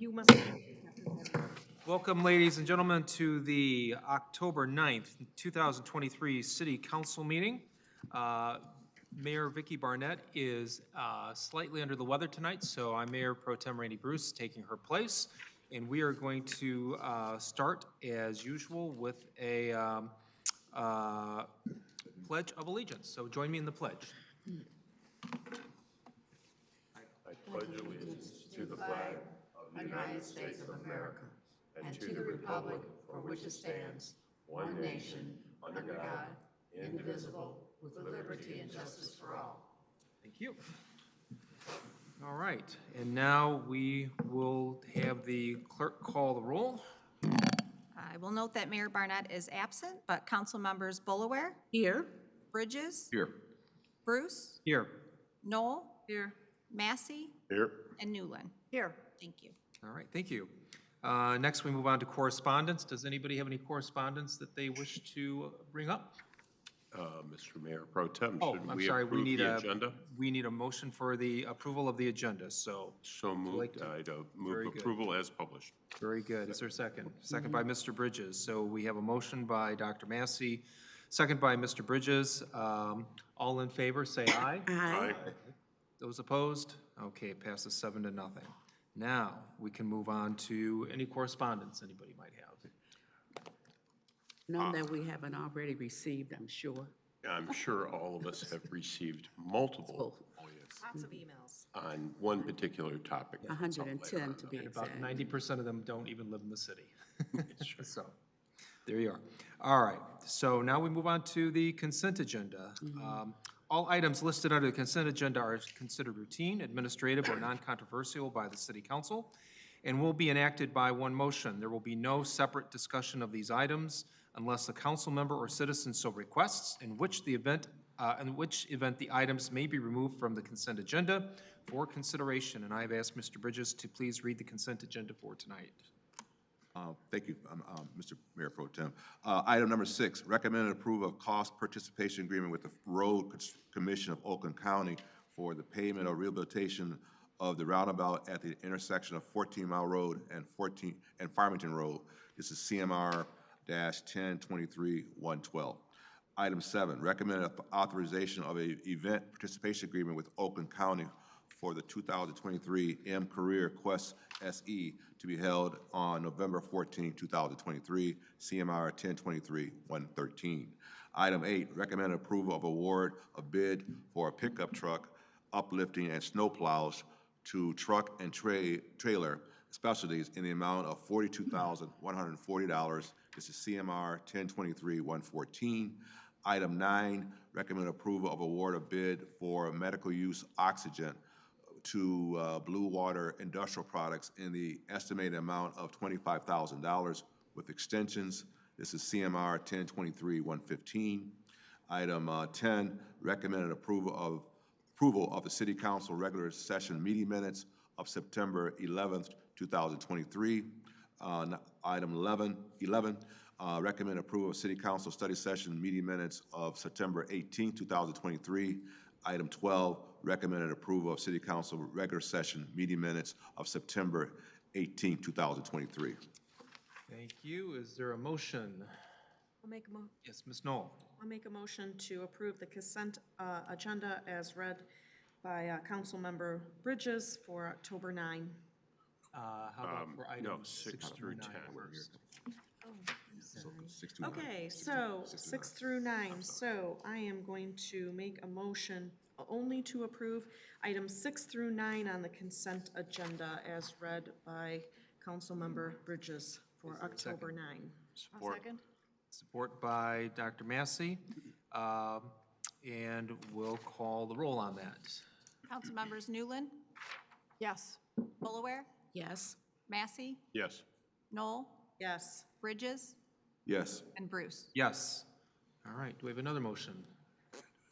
You must. Welcome, ladies and gentlemen, to the October 9th, 2023 City Council meeting. Mayor Vicky Barnett is slightly under the weather tonight, so I'm Mayor Pro Tem Randy Bruce taking her place. And we are going to start, as usual, with a Pledge of Allegiance. So join me in the pledge. I pledge allegiance to the flag of the United States of America and to the republic for which it stands, one nation, under God, indivisible, with liberty and justice for all. Thank you. All right, and now we will have the clerk call the roll. I will note that Mayor Barnett is absent, but council members Bullaware, Here. Bridges, Here. Bruce, Here. Knoll, Here. Massey, Here. and Newland. Here. Thank you. All right, thank you. Next, we move on to correspondence. Does anybody have any correspondence that they wish to bring up? Mr. Mayor Pro Tem, Oh, should I'm we sorry, approve the agenda? we need a motion for the approval of the agenda, so. So moved. I'd move Very good. approval as published. Very good. Is there a second? Second by Mr. Bridges. So we have a motion by Dr. Massey, second by Mr. Bridges. All in favor, say aye. Aye. Those opposed? Okay, it passes 7-0. Now, we can move on to any correspondence anybody might have. None that we haven't already received, I'm sure. I'm sure all of us have received multiple Lots of emails. on one particular topic. 110 to be And about exact. 90% of them don't even live in the city. So, there you are. All right, so now we move on to the consent agenda. All items listed under the consent agenda are considered routine, administrative, or non-controversial by the city council and will be enacted by one motion. There will be no separate discussion of these items unless a council member or citizen so requests, in which event the items may be removed from the consent agenda for consideration. And I've asked Mr. Bridges to please read the consent agenda for tonight. Thank you, Mr. Mayor Pro Tem. Item number 6, recommended approval of cost participation agreement with the Road Commission of Oakland County for the pavement or rehabilitation of the roundabout at the intersection of 14 Mile Road and Farmington Road. This is CMR-1023-112. Item 7, recommended authorization of a event participation agreement with Oakland County for the 2023 M Career Quest SE to be held on November 14, 2023, CMR 1023-113. Item 8, recommended approval of award of bid for a pickup truck, uplifting and snow plows to Truck and Trailer Specialties in the amount of $42,140. This is CMR 1023-114. Item 9, recommend approval of award of bid for medical use oxygen to Blue Water Industrial Products in the estimated amount of $25,000 with extensions. This is CMR 1023-115. Item 10, recommended approval of the City Council regular session meeting minutes of September 11th, 2023. Item 11, recommend approval of City Council study session meeting minutes of September 18th, 2023. Item 12, recommended approval of City Council regular session meeting minutes of September 18th, 2023. Thank you. Is there a motion? I'll make a Yes, Ms. Knoll. I'll make a motion to approve the consent agenda as read by Councilmember Bridges for October 9. How about for No, items 6 through 10. Oh, I'm sorry. Okay, so 6 through 9. So I am going to make a motion only to approve items 6 through 9 on the consent agenda as read by Councilmember Bridges for October 9. Support. Support by Dr. Massey. And we'll call the roll on that. Council members Newland, Yes. Bullaware, Yes. Massey, Yes. Knoll, Yes. Bridges, Yes. and Bruce. Yes. All right, do we have another motion?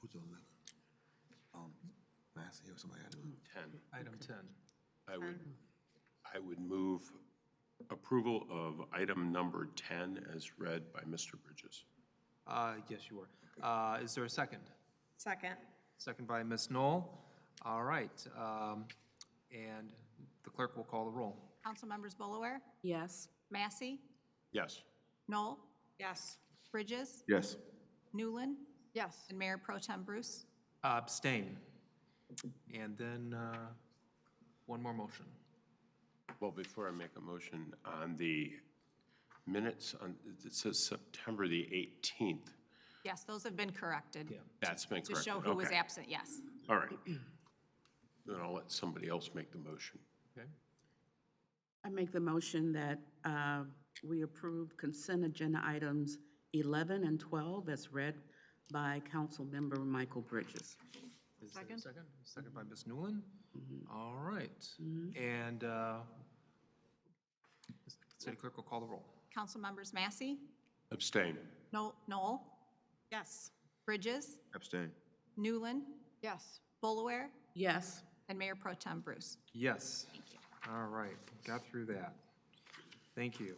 Who's on 11? Massey or somebody had to do it. 10. Item 10. I would move approval of item number 10 as read by Mr. Bridges. Yes, you were. Is there a second? Second. Second by Ms. Knoll. All right. And the clerk will call the roll. Councilmembers Bolaware, Yes. Massey, Yes. Knoll, Yes. Bridges, Yes. Newland, Yes. and Mayor Pro Tem Bruce. Abstain. And then one more motion. Well, before I make a motion on the minutes, it says September the 18th. Yes, those have been corrected. Yeah. That's been To corrected. show who was Okay. absent, yes. All right. Then I'll let somebody else make the motion. Okay. I make the motion that we approve consent agenda items 11 and 12 as read by Councilmember Michael Bridges. Is there a second? Second by Ms. Newland? All right. And City Clerk will call the roll. Councilmembers Massey, Abstain. Knoll, Yes. Bridges, Abstain. Newland, Yes. Bolaware, Yes. and Mayor Pro Tem Bruce. Yes. All right, got through that. Thank you.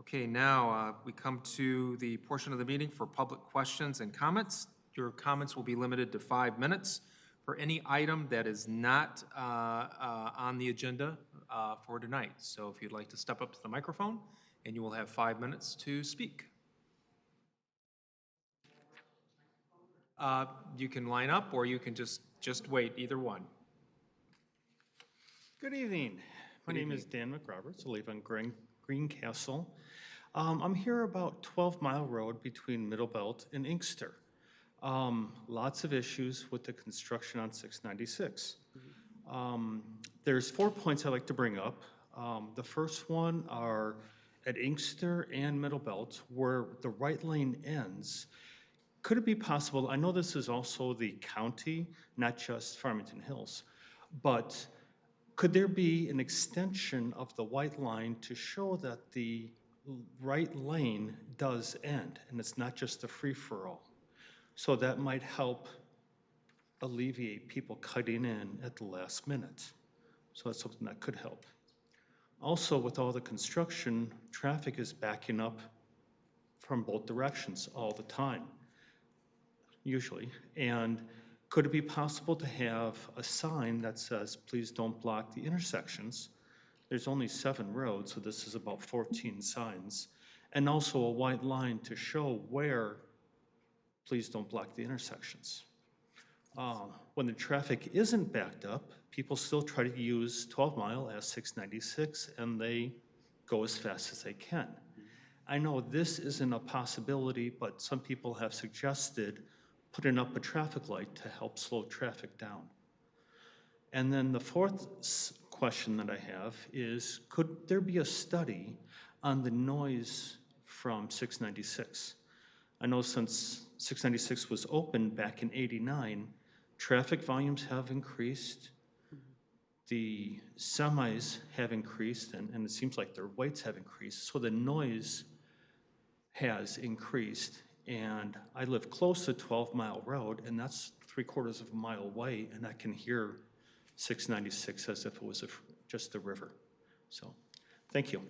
Okay, now we come to the portion of the meeting for public questions and comments. Your comments will be limited to 5 minutes for any item that is not on the agenda for tonight. So if you'd like to step up to the microphone, and you will have 5 minutes to speak. You can line up, or you can just wait, either one. Good evening. My name is Dan McRoberts. I live on Greencastle. I'm here about 12 Mile Road between Middlebelt and Inkster. Lots of issues with the construction on 696. There's 4 points I'd like to bring up. The first one are at Inkster and Middlebelt, where the right lane ends. Could it be possible, I know this is also the county, not just Farmington Hills, but could there be an extension of the white line to show that the right lane does end and it's not just a free-for-all? So that might help alleviate people cutting in at the last minute. So that's something that could help. Also, with all the construction, traffic is backing up from both directions all the time, usually. And could it be possible to have a sign that says, please don't block the intersections? There's only 7 roads, so this is about 14 signs. And also a white line to show where, please don't block the intersections. When the traffic isn't backed up, people still try to use 12 Mile as 696, and they go as fast as they can. I know this isn't a possibility, but some people have suggested putting up a traffic light to help slow traffic down. And then the fourth question that I have is, could there be a study on the noise from 696? I know since 696 was opened back in '89, traffic volumes have increased, the semis have increased, and it seems like their weights have increased, so the noise has increased. And I live close to 12 Mile Road, and that's 3/4 of a mile away, and I can hear 696 as if it was just a river. So, thank you.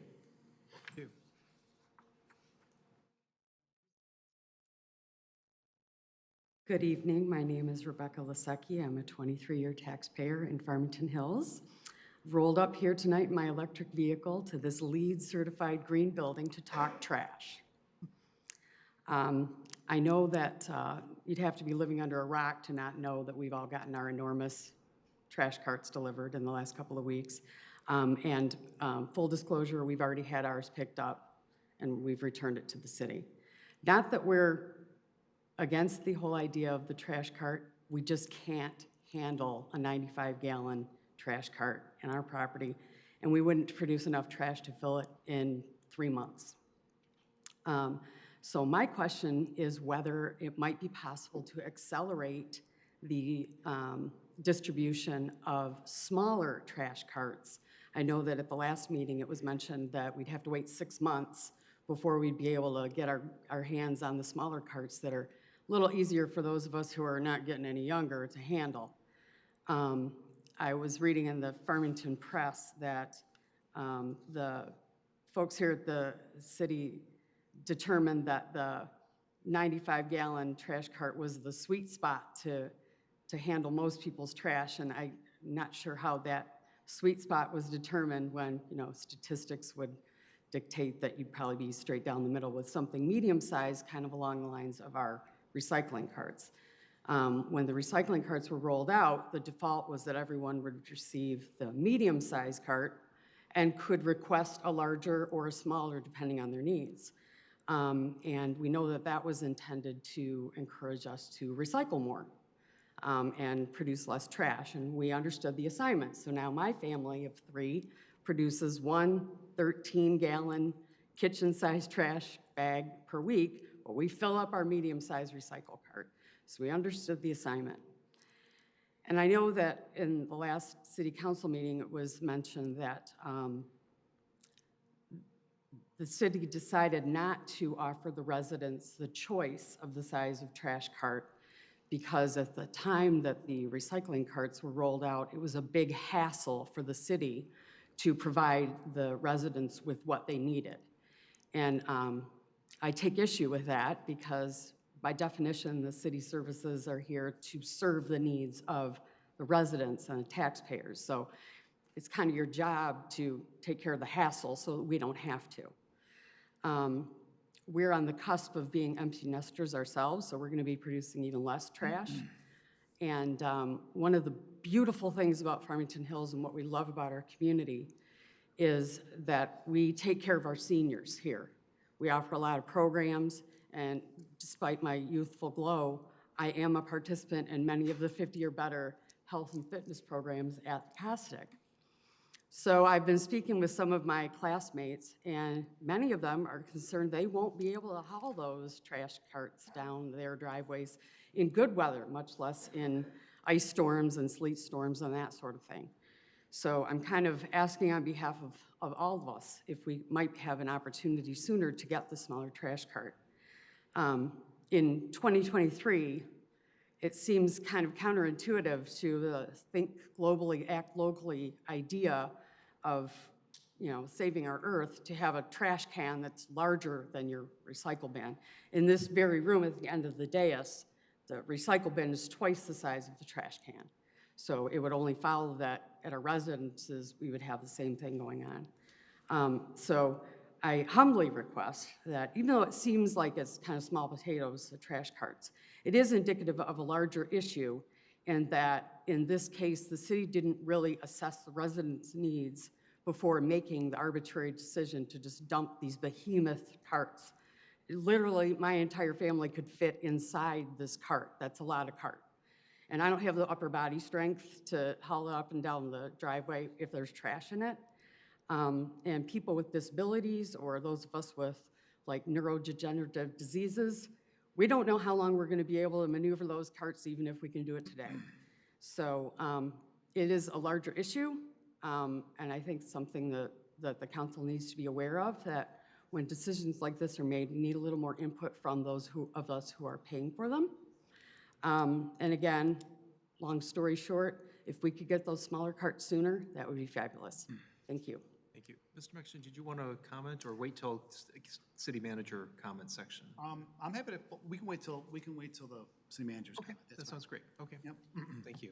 Thank you. Good evening. My name is Rebecca Lasecki. I'm a 23-year taxpayer in Farmington Hills. Rolled up here tonight in my electric vehicle to this LEED certified green building to talk trash. I know that you'd have to be living under a rock to not know that we've all gotten our enormous trash carts delivered in the last couple of weeks. Full disclosure, we've already had ours picked up and we've returned it to the city. Not that we're against the whole idea of the trash cart, we just can't handle a 95-gallon trash cart in our property, and we wouldn't produce enough trash to fill it in 3 months. So my question is whether it might be possible to accelerate the distribution of smaller trash carts. I know that at the last meeting it was mentioned that we'd have to wait 6 months before we'd be able to get our hands on the smaller carts that are a little easier for those of us who are not getting any younger to handle. I was reading in the Farmington Press that the folks here at the city determined that the 95-gallon trash cart was the sweet spot to handle most people's trash, and I'm not sure how that sweet spot was determined when, statistics would dictate that you'd probably be straight down the middle with something medium-sized, kind of along the lines of our recycling carts. When the recycling carts were rolled out, the default was that everyone would receive the medium-sized cart and could request a larger or a smaller, depending on their needs. And we know that that was intended to encourage us to recycle more and produce less trash, and we understood the assignment. So now my family of 3 produces one 13-gallon kitchen-sized trash bag per week, but we fill up our medium-sized recycle cart. So we understood the assignment. And I know that in the last city council meeting, it was mentioned that the city decided not to offer the residents the choice of the size of trash cart because at the time that the recycling carts were rolled out, it was a big hassle for the city to provide the residents with what they needed. And I take issue with that because by definition, the city services are here to serve the needs of the residents and the taxpayers. So it's kind of your job to take care of the hassle so that we don't have to. We're on the cusp of being empty nesters ourselves, so we're going to be producing even less trash. And one of the beautiful things about Farmington Hills and what we love about our community is that we take care of our seniors here. We offer a lot of programs, and despite my youthful glow, I am a participant in many of the 50 or better health and fitness programs at the Costic. So I've been speaking with some of my classmates, and many of them are concerned they won't be able to haul those trash carts down their driveways in good weather, much less in ice storms and sleet storms and that sort of thing. So I'm kind of asking on behalf of all of us if we might have an opportunity sooner to get the smaller trash cart. In 2023, it seems kind of counterintuitive to the think globally, act locally idea of, saving our earth to have a trash can that's larger than your recycle bin. In this very room at the end of the dais, the recycle bin is twice the size of the trash can. So it would only follow that at our residences, we would have the same thing going on. So I humbly request that, even though it seems like it's kind of small potatoes, the trash carts, it is indicative of a larger issue, and that in this case, the city didn't really assess the residents' needs before making the arbitrary decision to just dump these behemoth carts. Literally, my entire family could fit inside this cart. That's a lot of cart. And I don't have the upper body strength to haul it up and down the driveway if there's trash in it. And people with disabilities or those of us with like neurodegenerative diseases, we don't know how long we're going to be able to maneuver those carts even if we can do it today. So it is a larger issue, and I think something that the council needs to be aware of, that when decisions like this are made, we need a little more input from those of us who are paying for them. And again, long story short, if we could get those smaller carts sooner, that would be fabulous. Thank you. Thank you. Mr. Mixon, did you want to comment or wait till city manager comment section? I'm happy to, we can wait till the city manager's Okay, comment. That's that fine. sounds great. Okay. Yep. Thank you.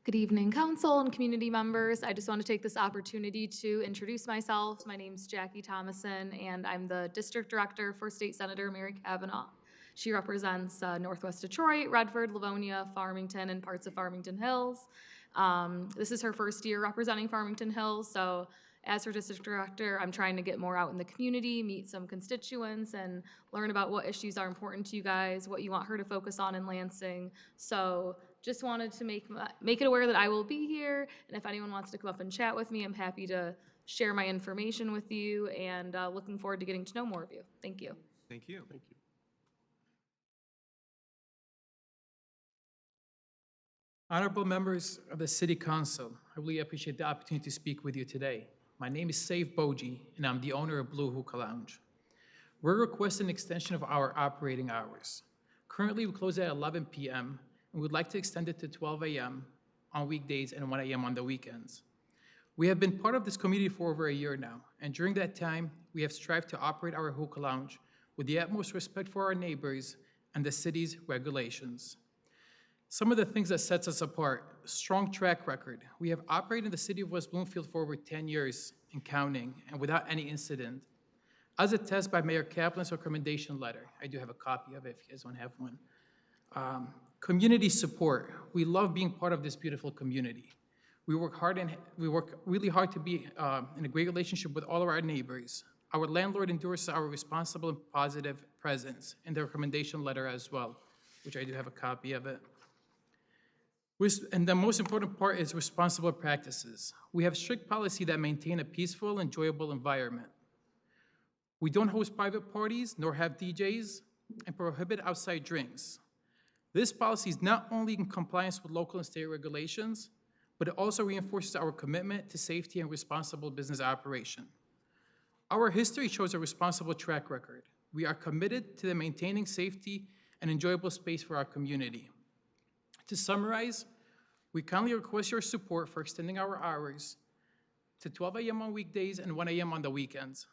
Good evening, council and community members. I just want to take this opportunity to introduce myself. My name's Jackie Thomason, and I'm the district director for State Senator Mary Kavanaugh. She represents Northwest Detroit, Redford, Livonia, Farmington, and parts of Farmington Hills. This is her first year representing Farmington Hills, so as her district director, I'm trying to get more out in the community, meet some constituents, and learn about what issues are important to you guys, what you want her to focus on in Lansing. So just wanted to make it aware that I will be here, and if anyone wants to come up and chat with me, I'm happy to share my information with you, and looking forward to getting to know more of you. Thank you. Thank you. Thank you. Honorable members of the City Council, I really appreciate the opportunity to speak with you today. My name is Saif Boji, and I'm the owner of Blue Hookah Lounge. We're requesting an extension of our operating hours. Currently, we close at 11 p.m., and we'd like to extend it to 12 a.m. on weekdays and 1 a.m. on the weekends. We have been part of this community for over a year now, and during that time, we have strived to operate our hookah lounge with the utmost respect for our neighbors and the city's regulations. Some of the things that sets us apart: strong track record. We have operated in the city of West Bloomfield for over 10 years and counting, and without any incident. As attested by Mayor Kaplan's recommendation letter. I do have a copy of it if you guys want to have one. Community support. We love being part of this beautiful community. We work really hard to be in a great relationship with all of our neighbors. Our landlord endorses our responsible and positive presence in the recommendation letter as well, which I do have a copy of it. And the most important part is responsible practices. We have strict policy that maintain a peaceful, enjoyable environment. We don't host private parties nor have DJs and prohibit outside drinks. This policy is not only in compliance with local and state regulations, but it also reinforces our commitment to safety and responsible business operation. Our history shows a responsible track record. We are committed to maintaining safety and enjoyable space for our community. To summarize, we kindly request your support for extending our hours to 12 a.m. on weekdays and 1 a.m. on the weekends.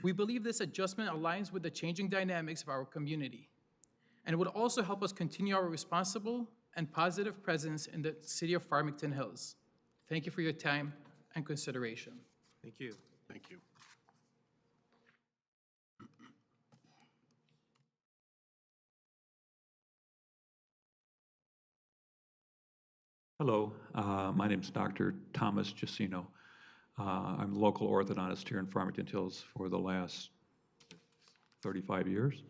We believe this adjustment aligns with the changing dynamics of our community and would also help us continue our responsible and positive presence in the city of Farmington Hills. Thank you for your time and consideration. Thank you. Thank you. Hello, my name's Dr. Thomas Giacino. I'm a local orthodontist here in Farmington Hills for the last 35 years.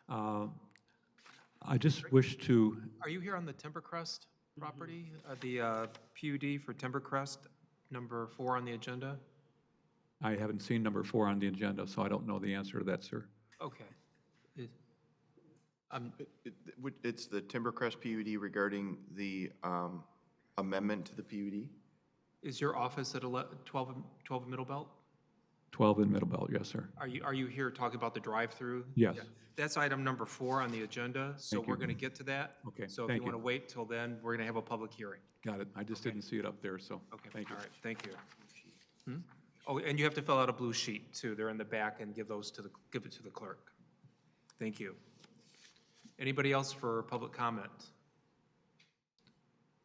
I just wish to... Are you here on the Timbercrest property? The PUD for Timbercrest, number 4 on the agenda? I haven't seen number 4 on the agenda, so I don't know the answer to that, sir. Okay. It's the Timbercrest PUD regarding the amendment to the PUD? Is your office at 12 Middle Belt? 12 in Middlebelt, yes, sir. Are you here talking about the drive-through? Yes. Yeah. That's item number 4 on the agenda, so Thank we're you. going to get to that. Okay, So if thank you want to you. wait till then, we're going to have a public hearing. Got it. I just didn't see it up there, so Okay. thank you. All right, thank you. Oh, and you have to fill out a blue sheet too. They're in the back, and give it to the clerk. Thank you. Anybody else for public comment?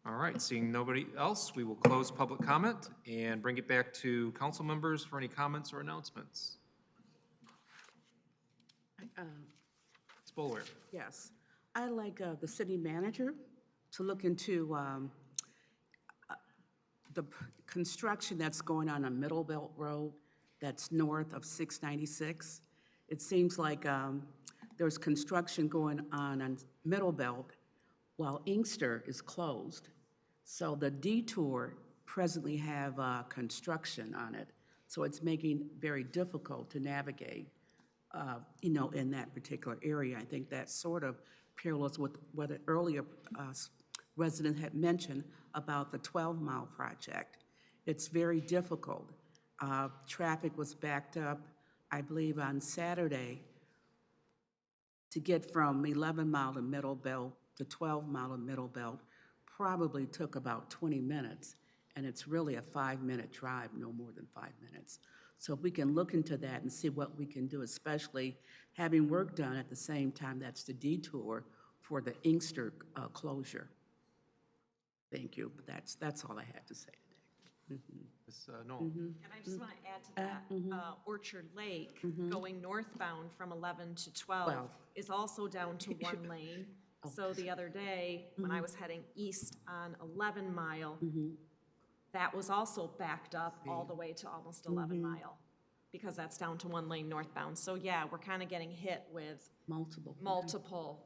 All right, seeing nobody else, we will close public comment and bring it back to council members for any comments or announcements. Ms. Boulware. Yes, I'd like the city manager to look into the construction that's going on Middle Belt Road that's north of 696. It seems like there's construction going on Middle Belt while Inkster is closed. So the detour presently have construction on it. So it's making it very difficult to navigate, in that particular area. I think that sort of parallels with what an earlier resident had mentioned about the 12-mile project. It's very difficult. Traffic was backed up, I believe, on Saturday to get from 11-mile to Middle Belt to 12-mile to Middle Belt. Probably took about 20 minutes, and it's really a 5-minute drive, no more than 5 minutes. So if we can look into that and see what we can do, especially having work done at the same time, that's the detour for the Inkster closure. Thank you, but that's all I had to say today. Ms. Knoll. And I just want to add to that, Orchard Lake, going northbound from 11 to 12 is also down to 1 lane. So the other day, when I was heading east on 11 Mile, that was also backed up all the way to almost 11 Mile, because that's down to 1 lane northbound. So yeah, we're kind of getting hit with multiple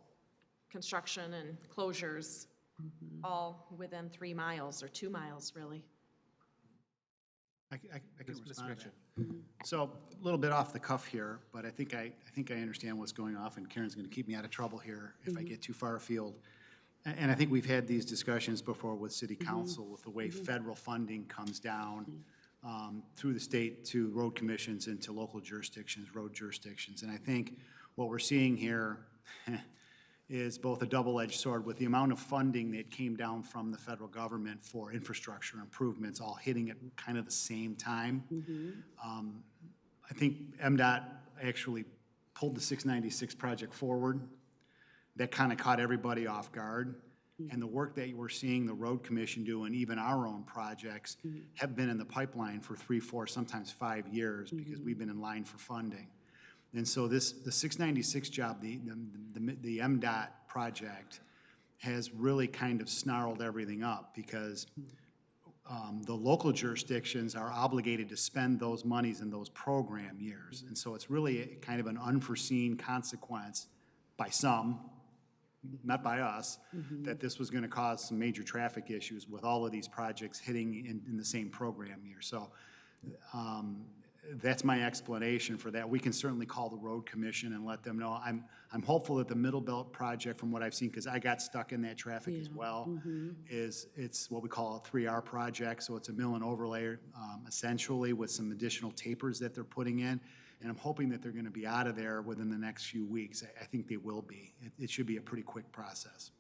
construction and closures, all within 3 miles or 2 miles, really. I can respond to that. So a little bit off the cuff here, but I think I understand what's going on, and Karen's going to keep me out of trouble here if I get too far afield. And I think we've had these discussions before with city council with the way federal funding comes down through the state to road commissions and to local jurisdictions, road jurisdictions. And I think what we're seeing here is both a double-edged sword with the amount of funding that came down from the federal government for infrastructure improvements all hitting at kind of the same time. I think MDOT actually pulled the 696 project forward that kind of caught everybody off guard. And the work that we're seeing the road commission do and even our own projects have been in the pipeline for 3, 4, sometimes 5 years because we've been in line for funding. And so the 696 job, the MDOT project has really kind of snarled everything up because the local jurisdictions are obligated to spend those monies in those program years. And so it's really kind of an unforeseen consequence by some, not by us, that this was going to cause some major traffic issues with all of these projects hitting in the same program year. So that's my explanation for that. We can certainly call the road commission and let them know. I'm hopeful that the Middle Belt project, from what I've seen, because I got stuck in that traffic as well, it's what we call a 3R project. So it's a mill and overlay, essentially, with some additional tapers that they're putting in. And I'm hoping that they're going to be out of there within the next few weeks. I think they will be. It should be a pretty quick process.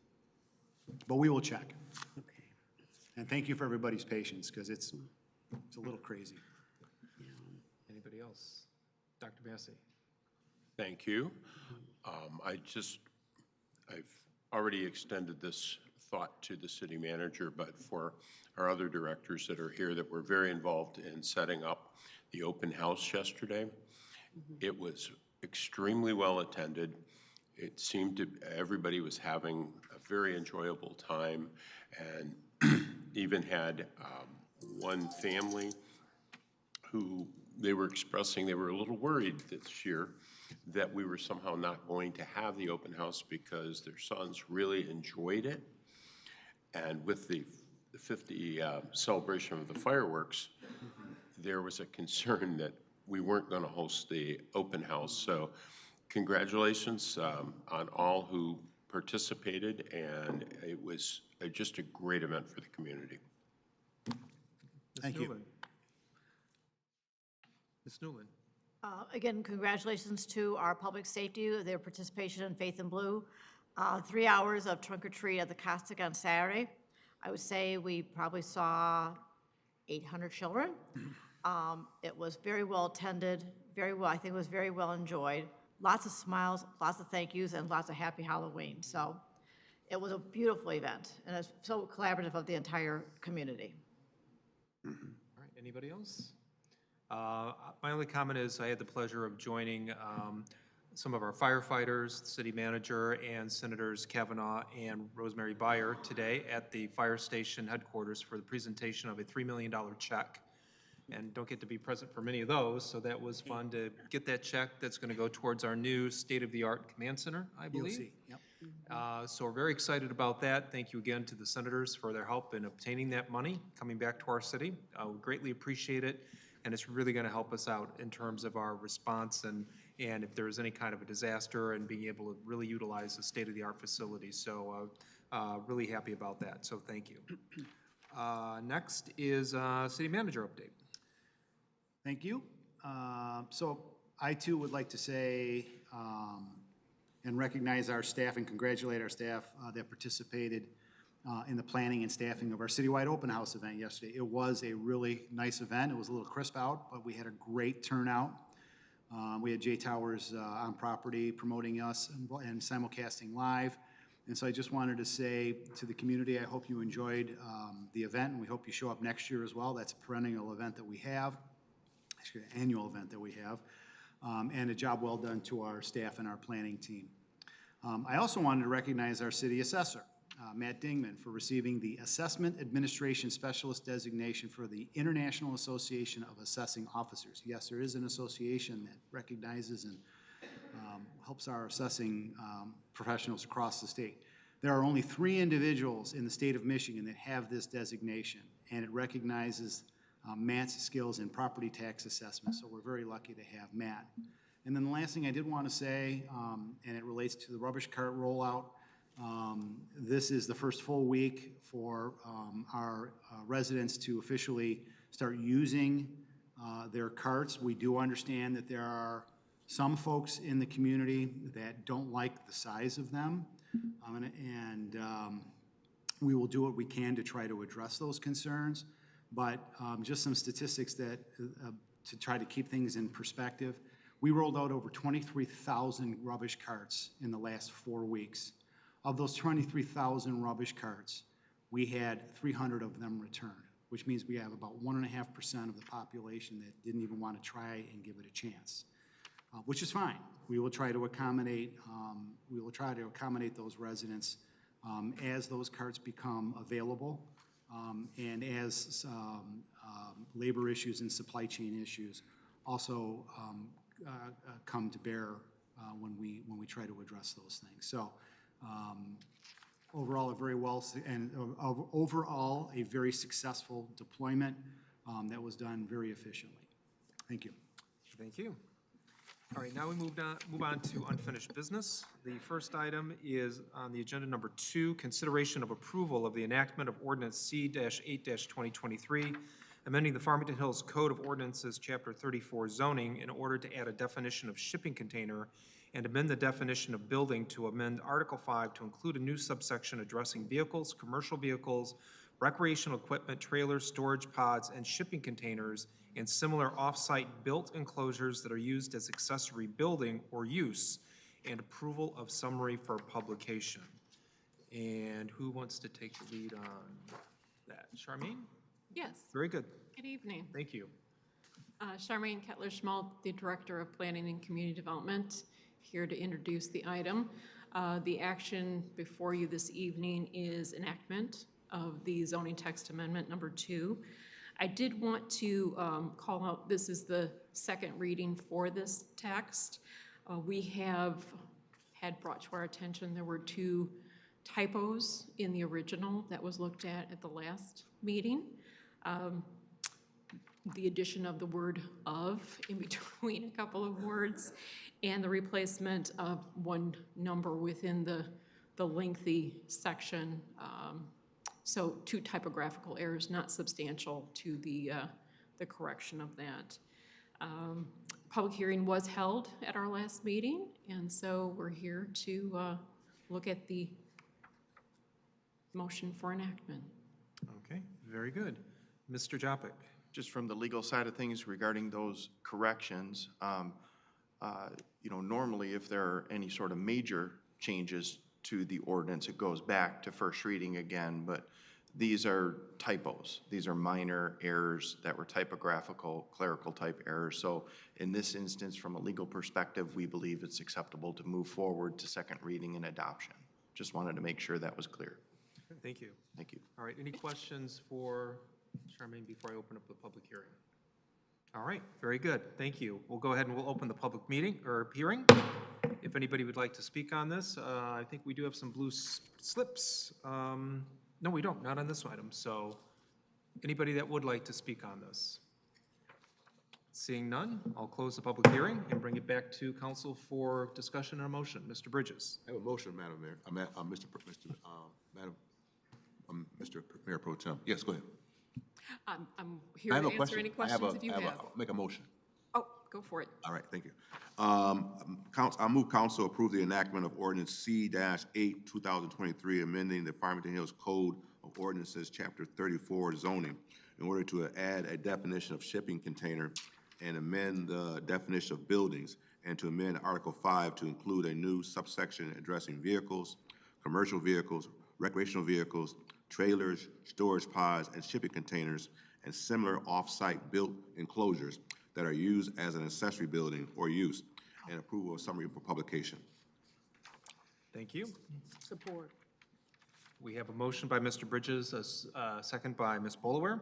But we will check. Okay. And thank you for everybody's patience, because it's a little crazy. Anybody else? Dr. Massey? Thank you. I've already extended this thought to the city manager, but for our other directors that are here that were very involved in setting up the open house yesterday, it was extremely well attended. It seemed everybody was having a very enjoyable time, and even had one family who they were expressing they were a little worried this year that we were somehow not going to have the open house because their sons really enjoyed it. And with the 50 celebration of the fireworks, there was a concern that we weren't going to host the open house. So congratulations on all who participated, and it was just a great event for the community. Thank you. Ms. Newland? Again, congratulations to our public safety, their participation in Faith in Blue. 3 hours of trunk or treat at the Costic on Saturday. I would say we probably saw 800 children. It was very well attended, very well, I think it was very well enjoyed. Lots of smiles, lots of thank yous, and lots of happy Halloween. So it was a beautiful event, and it's so collaborative of the entire community. All right, anybody else? My only comment is I had the pleasure of joining some of our firefighters, the city manager, and Senators Kavanaugh and Rosemary Byer today at the fire station headquarters for the presentation of a $3 million check. And don't get to be present for many of those, so that was fun to get that check. That's going to go towards our new state-of-the-art command center, I believe. Yep. So we're very excited about that. Thank you again to the senators for their help in obtaining that money, coming back to our city. We greatly appreciate it, and it's really going to help us out in terms of our response and if there's any kind of a disaster and being able to really utilize the state-of-the-art facility. So really happy about that, so thank you. Next is city manager update. Thank you. So I too would like to say and recognize our staff and congratulate our staff that participated in the planning and staffing of our citywide open house event yesterday. It was a really nice event. It was a little crisp out, but we had a great turnout. We had J Towers on property promoting us and simulcasting live. And so I just wanted to say to the community, I hope you enjoyed the event, and we hope you show up next year as well. That's a perennial event that we have. Actually, an annual event that we have, and a job well done to our staff and our planning team. I also wanted to recognize our city assessor, Matt Dingman, for receiving the Assessment Administration Specialist designation for the International Association of Assessing Officers. Yes, there is an association that recognizes and helps our assessing professionals across the state. There are only 3 individuals in the state of Michigan that have this designation, and it recognizes Matt's skills in property tax assessment, so we're very lucky to have Matt. And then the last thing I did want to say, and it relates to the rubbish cart rollout, this is the first full week for our residents to officially start using their carts. We do understand that there are some folks in the community that don't like the size of them, and we will do what we can to try to address those concerns. But just some statistics that to try to keep things in perspective. We rolled out over 23,000 rubbish carts in the last 4 weeks. Of those 23,000 rubbish carts, we had 300 of them returned, which means we have about 1.5% of the population that didn't even want to try and give it a chance, which is fine. We will try to accommodate, those residents as those carts become available and as labor issues and supply chain issues also come to bear when we try to address those things. So overall, a very successful deployment that was done very efficiently. Thank you. Thank you. All right, now we move on to unfinished business. The first item is on the agenda number 2, consideration of approval of the enactment of ordinance C-8-2023, amending the Farmington Hills Code of Ordinances, Chapter 34 zoning in order to add a definition of shipping container and amend the definition of building to amend Article 5 to include a new subsection addressing vehicles, commercial vehicles, recreational equipment, trailers, storage pods, and shipping containers, and similar off-site built enclosures that are used as accessory building or use, and approval of summary for publication. And who wants to take the lead on that? Charmaine? Yes. Very good. Good evening. Thank you. Charmaine Kettler-Schmaltz, the Director of Planning and Community Development, here to introduce the item. The action before you this evening is enactment of the zoning text amendment number 2. I did want to call out, this is the second reading for this text. We have had brought to our attention there were 2 typos in the original that was looked at the last meeting. The addition of the word "of" in between a couple of words, and the replacement of one number within the lengthy section. So 2 typographical errors, not substantial to the correction of that. Public hearing was held at our last meeting, and so we're here to look at the motion for enactment. Okay, very good. Mr. Jopik. Just from the legal side of things regarding those corrections, normally if there are any sort of major changes to the ordinance, it goes back to first reading again, but these are typos. These are minor errors that were typographical, clerical type errors. So in this instance, from a legal perspective, we believe it's acceptable to move forward to second reading and adoption. Just wanted to make sure that was clear. Thank you. Thank you. All right, any questions for Charmaine before I open up the public hearing? All right, very good. Thank you. We'll go ahead and we'll open the public meeting or hearing. If anybody would like to speak on this, I think we do have some blue slips. No, we don't, not on this item. So anybody that would like to speak on this? Seeing none, I'll close the public hearing and bring it back to council for discussion and a motion. Mr. Bridges. I have a motion, Madam Mayor, Mr. Mayor Pro Tem. Yes, go ahead. I'm here to answer any questions if you have. Make a motion. Oh, go for it. All right, thank you. I move council approve the enactment of ordinance C-8-2023, amending the Farmington Hills Code of Ordinances, Chapter 34 zoning, in order to add a definition of shipping container and amend the definition of buildings, and to amend Article 5 to include a new subsection addressing vehicles, commercial vehicles, recreational vehicles, trailers, storage pods, and shipping containers, and similar off-site built enclosures that are used as an accessory building or use, and approval of summary for publication. Thank you. Support. We have a motion by Mr. Bridges, a second by Ms. Bolaware.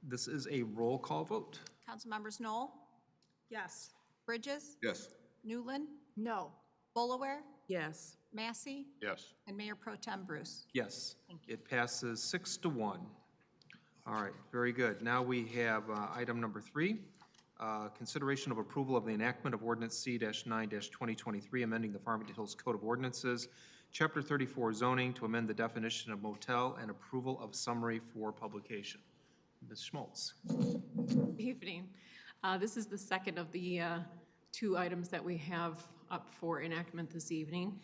This is a roll call vote. Councilmembers Knoll, Yes. Bridges, Yes. Newland, No. Bulaware, Yes. Massey, Yes. and Mayor Pro Tem Bruce. Yes, it passes 6-1. All right, very good. Now we have item number 3, consideration of approval of the enactment of ordinance C-9-2023, amending the Farmington Hills Code of Ordinances, Chapter 34 zoning to amend the definition of motel, and approval of summary for publication. Ms. Schmaltz. Good evening. This is the second of the 2 items that we have up for enactment this evening.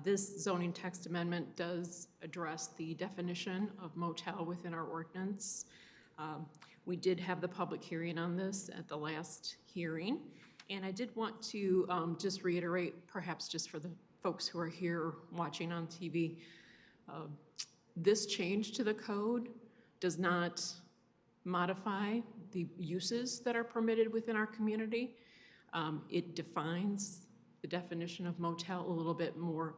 This zoning text amendment does address the definition of motel within our ordinance. We did have the public hearing on this at the last hearing, and I did want to just reiterate, perhaps just for the folks who are here watching on TV. This change to the code does not modify the uses that are permitted within our community. It defines the definition of motel a little bit more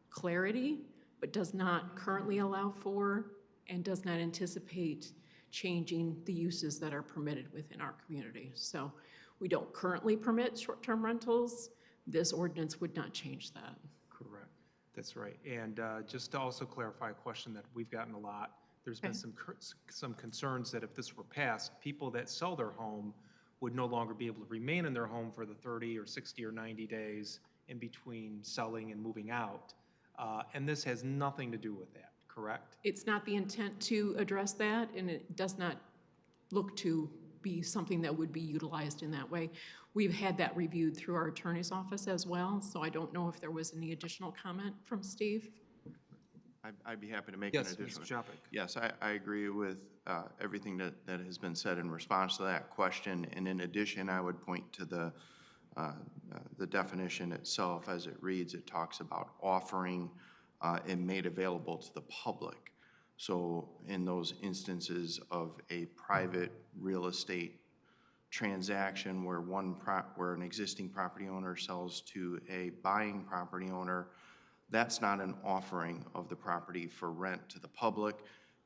clarity, but does not currently allow for and does not anticipate changing the uses that are permitted within our community. So we don't currently permit short-term rentals. This ordinance would not change that. Correct. That's right. And just to also clarify a question that we've gotten a lot, there's been some concerns that if this were passed, people that sell their home would no longer be able to remain in their home for the 30 or 60 or 90 days in between selling and moving out. And this has nothing to do with that, correct? It's not the intent to address that, and it does not look to be something that would be utilized in that way. We've had that reviewed through our attorney's office as well, so I don't know if there was any additional comment from Steve. I'd be happy to make an additional. Yes, Mr. Chapik. Yes, I agree with everything that has been said in response to that question. And in addition, I would point to the definition itself as it reads. It talks about offering and made available to the public. So in those instances of a private real estate transaction where where an existing property owner sells to a buying property owner, that's not an offering of the property for rent to the public.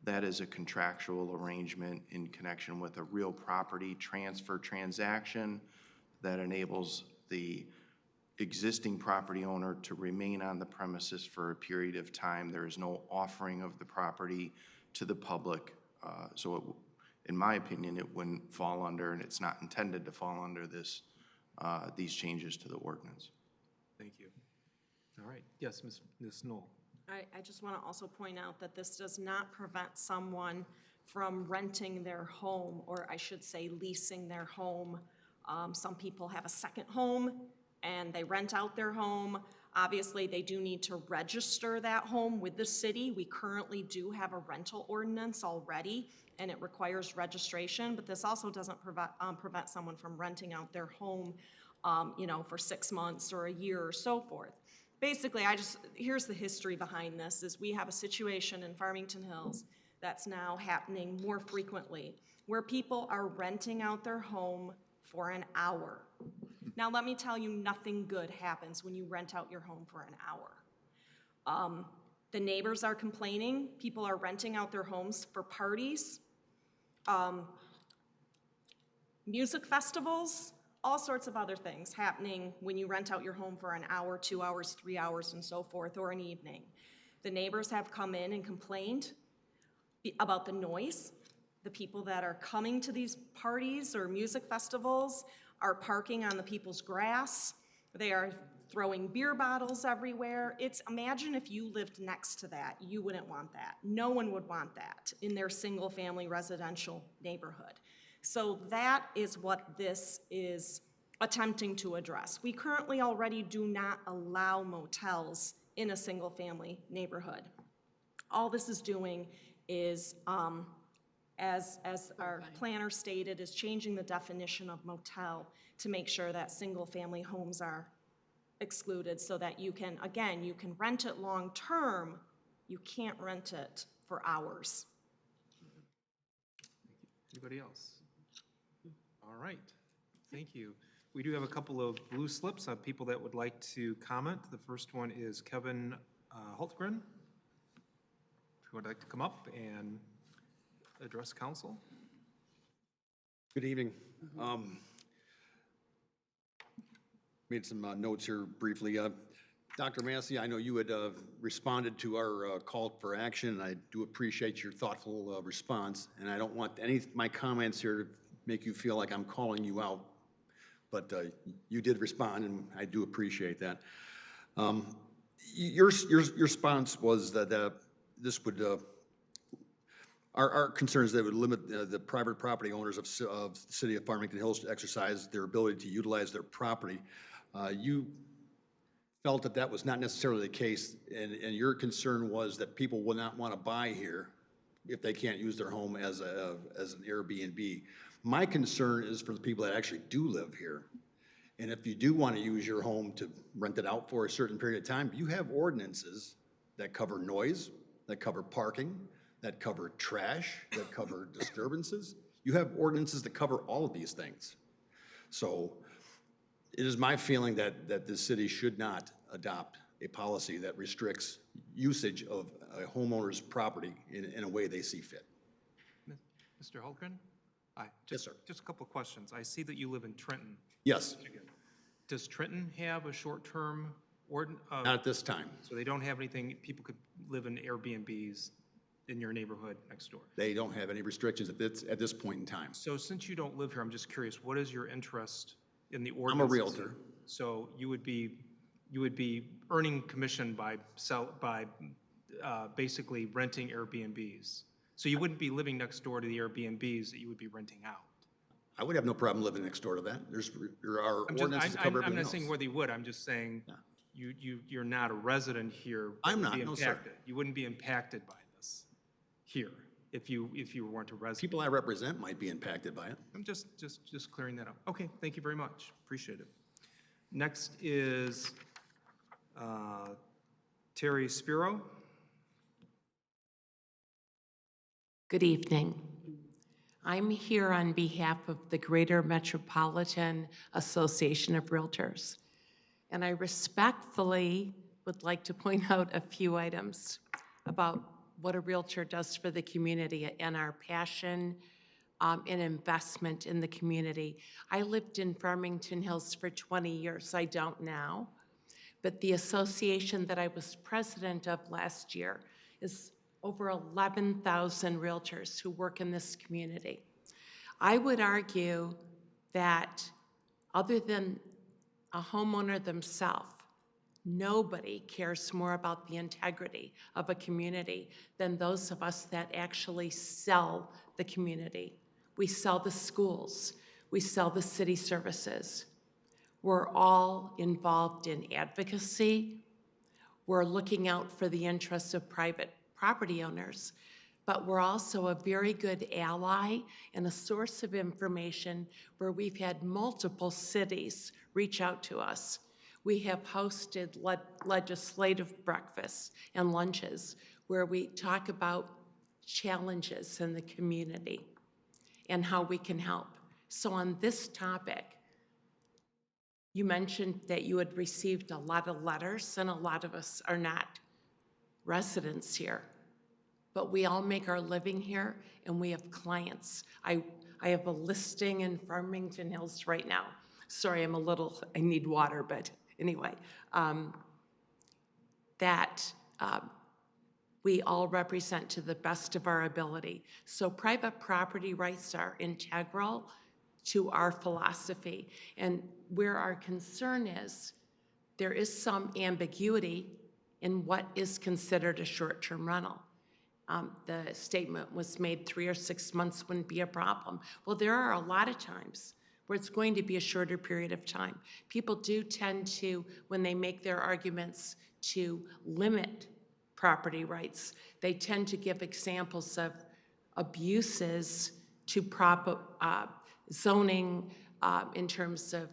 That is a contractual arrangement in connection with a real property transfer transaction that enables the existing property owner to remain on the premises for a period of time. There is no offering of the property to the public. In my opinion, it wouldn't fall under, and it's not intended to fall under these changes to the ordinance. Thank you. All right. Yes, Ms. Knoll. I just want to also point out that this does not prevent someone from renting their home, or I should say leasing their home. Some people have a second home and they rent out their home. Obviously, they do need to register that home with the city. We currently do have a rental ordinance already, and it requires registration, but this also doesn't prevent someone from renting out their home, for 6 months or a year or so forth. Basically, here's the history behind this, is we have a situation in Farmington Hills that's now happening more frequently, where people are renting out their home for an hour. Now, let me tell you, nothing good happens when you rent out your home for an hour. The neighbors are complaining. People are renting out their homes for parties, music festivals, all sorts of other things happening when you rent out your home for an hour, 2 hours, 3 hours, and so forth, or an evening. The neighbors have come in and complained about the noise. The people that are coming to these parties or music festivals are parking on the people's grass. They are throwing beer bottles everywhere. Imagine if you lived next to that. You wouldn't want that. No one would want that in their single-family residential neighborhood. So that is what this is attempting to address. We currently already do not allow motels in a single-family neighborhood. All this is doing is, as our planner stated, is changing the definition of motel to make sure that single-family homes are excluded, so that you can rent it long-term. You can't rent it for hours. Anybody else? All right, thank you. We do have a couple of blue slips of people that would like to comment. The first one is Kevin Hultgren, who would like to come up and address council. Good evening. Made some notes here briefly. Dr. Massey, I know you had responded to our call for action, and I do appreciate your thoughtful response. And I don't want any of my comments here to make you feel like I'm calling you out, but you did respond, and I do appreciate that. Your response was that this would, our concern is that it would limit the private property owners of the city of Farmington Hills to exercise their ability to utilize their property. You felt that that was not necessarily the case, and your concern was that people will not want to buy here if they can't use their home as an Airbnb. My concern is for the people that actually do live here. And if you do want to use your home to rent it out for a certain period of time, you have ordinances that cover noise, that cover parking, that cover trash, that cover disturbances. You have ordinances that cover all of these things. So it is my feeling that the city should not adopt a policy that restricts usage of a homeowner's property in a way they see fit. Mr. Hultgren? Hi. Yes, sir. Just a couple of questions. I see that you live in Trenton. Yes, Michigan. Does Trenton have a short-term ordinance? not at this time. So they don't have anything, people could live in Airbnbs in your neighborhood next door? They don't have any restrictions at this point in time. So since you don't live here, I'm just curious, what is your interest in the I'm a ordinance? realtor. So you would be earning commission by basically renting Airbnbs. So you wouldn't be living next door to the Airbnbs that you would be renting out. I would have no problem living next door to that. There are ordinances that cover I'm everything not else. saying whether you would, I'm just saying you're not a resident here. I'm but not, be no, sir. impacted. You wouldn't be impacted by this here if you weren't a resident. People I represent might be impacted by it. I'm just clearing that up. Okay, thank you very much. Appreciate it. Next is Terry Spiro. Good evening. I'm here on behalf of the Greater Metropolitan Association of Realtors, and I respectfully would like to point out a few items about what a realtor does for the community and our passion and investment in the community. I lived in Farmington Hills for 20 years. I don't now, but the association that I was president of last year is over 11,000 realtors who work in this community. I would argue that other than a homeowner themselves, nobody cares more about the integrity of a community than those of us that actually sell the community. We sell the schools, we sell the city services. We're all involved in advocacy. We're looking out for the interests of private property owners, but we're also a very good ally and a source of information where we've had multiple cities reach out to us. We have hosted legislative breakfasts and lunches where we talk about challenges in the community and how we can help. So on this topic, you mentioned that you had received a lot of letters, and a lot of us are not residents here, but we all make our living here and we have clients. I have a listing in Farmington Hills right now. Sorry, I need water, but anyway, we all represent to the best of our ability. So private property rights are integral to our philosophy. And where our concern is, there is some ambiguity in what is considered a short-term rental. The statement was made 3 or 6 months wouldn't be a problem. Well, there are a lot of times where it's going to be a shorter period of time. People do tend to, when they make their arguments to limit property rights, they tend to give examples of abuses to zoning in terms of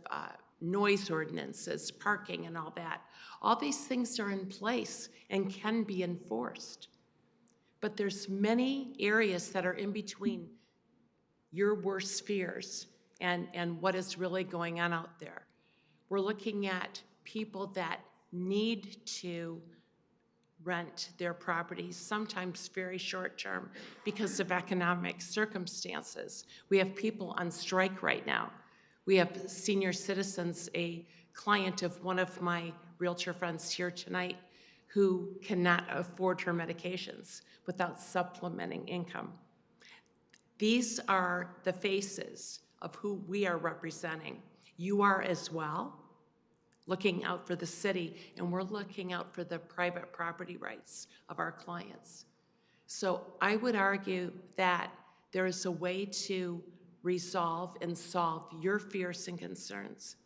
noise ordinances, parking and all that. All these things are in place and can be enforced. But there's many areas that are in between your worst fears and what is really going on out there. We're looking at people that need to rent their properties, sometimes very short-term because of economic circumstances. We have people on strike right now. We have senior citizens, a client of one of my realtor friends here tonight, who cannot afford her medications without supplementing income. These are the faces of who we are representing. You are as well, looking out for the city, and we're looking out for the private property rights of our clients. So I would argue that there is a way to resolve and solve your fears and concerns.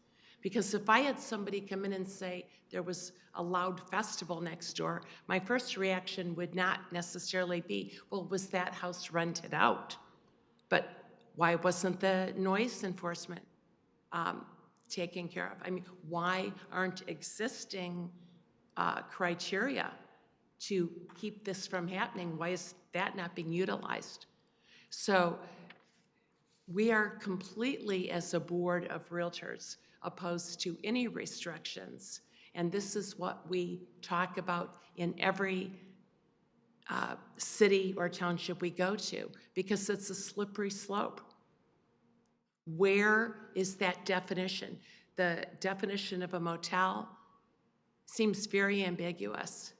Because if I had somebody come in and say there was a loud festival next door, my first reaction would not necessarily be, well, was that house rented out? But why wasn't the noise enforcement taken care of? I mean, why aren't existing criteria to keep this from happening? Why is that not being utilized? So we are completely, as a board of realtors, opposed to any restrictions. And this is what we talk about in every city or township we go to, because it's a slippery slope. Where is that definition? The definition of a motel seems very ambiguous.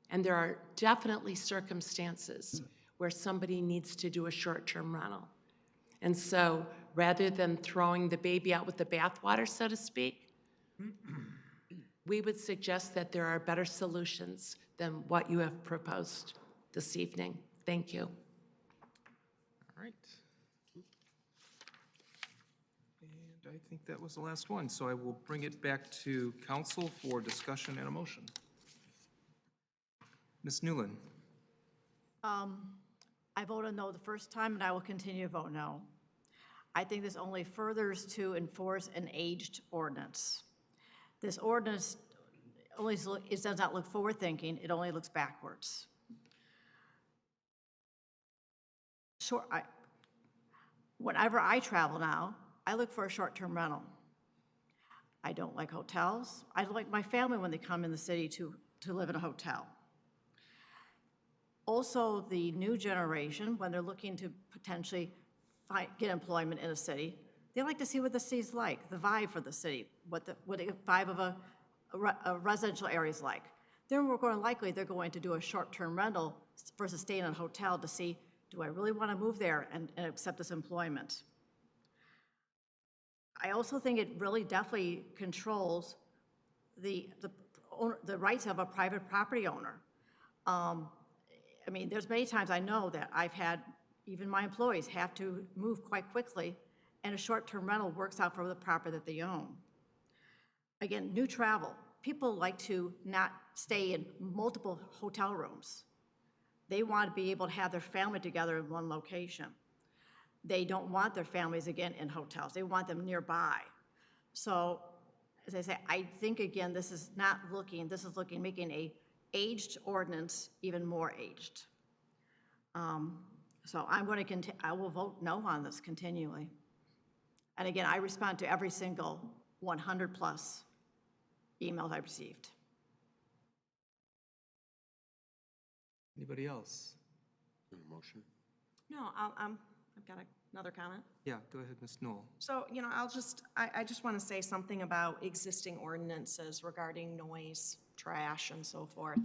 And there are definitely circumstances where somebody needs to do a short-term rental. And so rather than throwing the baby out with the bathwater, so to speak, we would suggest that there are better solutions than what you have proposed this evening. Thank you. All right. And I think that was the last one, so I will bring it back to council for discussion and a motion. Ms. Newland? I voted no the first time, and I will continue to vote no. I think this only furthers to enforce an aged ordinance. This ordinance it does not look forward-thinking, it only looks backwards. Whenever I travel now, I look for a short-term rental. I don't like hotels. I like my family when they come in the city to live in a hotel. Also, the new generation, when they're looking to potentially get employment in a city, they like to see what the city's like, the vibe for the city, what the vibe of a residential area is like. Then they're going to do a short-term rental versus staying in a hotel to see, do I really want to move there and accept this employment? I also think it really definitely controls the rights of a private property owner. I mean, there's many times I know that I've had, even my employees have to move quite quickly, and a short-term rental works out for the property that they own. Again, new travel. People like to not stay in multiple hotel rooms. They want to be able to have their family together in one location. They don't want their families, again, in hotels. They want them nearby. So, as I say, I think, again, this is making a aged ordinance even more aged. So I will vote no on this continually. And again, I respond to every single 100+ emails I've received. Anybody else? Motion? No, I've got another comment. Yeah, go ahead, Ms. Newell. So, I just want to say something about existing ordinances regarding noise, trash, and so forth.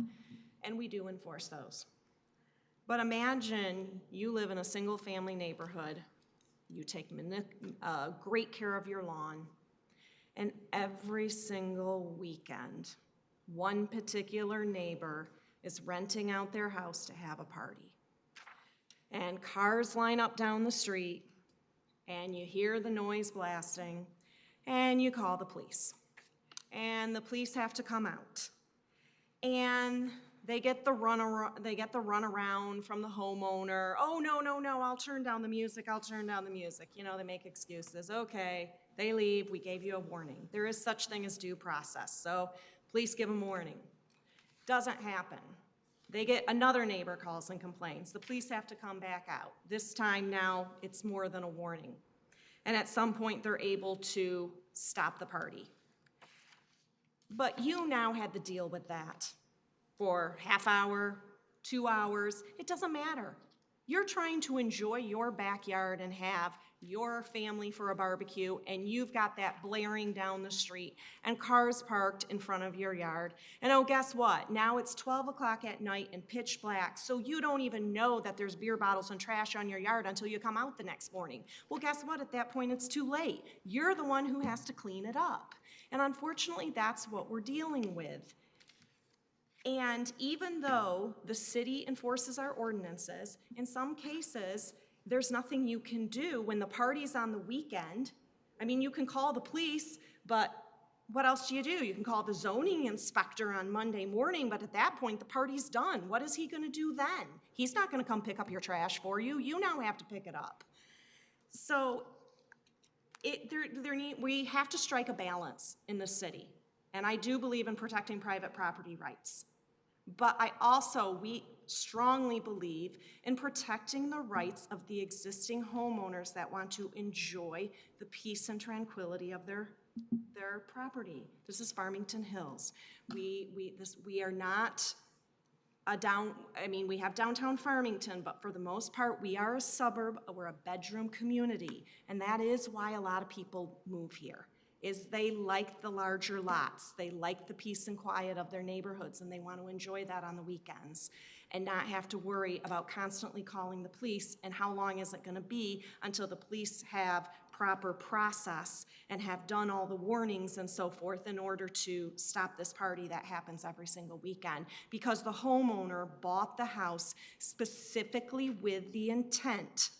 And we do enforce those. But imagine you live in a single-family neighborhood, you take great care of your lawn, and every single weekend, one particular neighbor is renting out their house to have a party. And cars line up down the street, and you hear the noise blasting, and you call the police. And the police have to come out. And they get the runaround from the homeowner. Oh, no, I'll turn down the music. You know, they make excuses. Okay, they leave. We gave you a warning. There is such thing as due process. So police give them warning. Doesn't happen. Another neighbor calls and complains. The police have to come back out. This time now, it's more than a warning. And at some point, they're able to stop the party. But you now had to deal with that for half hour, 2 hours. It doesn't matter. You're trying to enjoy your backyard and have your family for a barbecue, and you've got that blaring down the street and cars parked in front of your yard. And oh, guess what? Now it's 12 o'clock at night and pitch black, so you don't even know that there's beer bottles and trash on your yard until you come out the next morning. Well, guess what? At that point, it's too late. You're the one who has to clean it up. And unfortunately, that's what we're dealing with. And even though the city enforces our ordinances, in some cases, there's nothing you can do when the party's on the weekend. I mean, you can call the police, but what else do? You can call the zoning inspector on Monday morning, but at that point, the party's done. What is he gonna do then? He's not gonna come pick up your trash for you. You now have to pick it up. So we have to strike a balance in the city. And I do believe in protecting private property rights. But we strongly believe in protecting the rights of the existing homeowners that want to enjoy the peace and tranquility of their property. This is Farmington Hills. We are not we have downtown Farmington, but for the most part, we are a suburb, we're a bedroom community. And that is why a lot of people move here, is they like the larger lots. They like the peace and quiet of their neighborhoods, and they want to enjoy that on the weekends and not have to worry about constantly calling the police and how long is it going to be until the police have proper process and have done all the warnings and so forth in order to stop this party that happens every single weekend. Because the homeowner bought the house specifically with the intent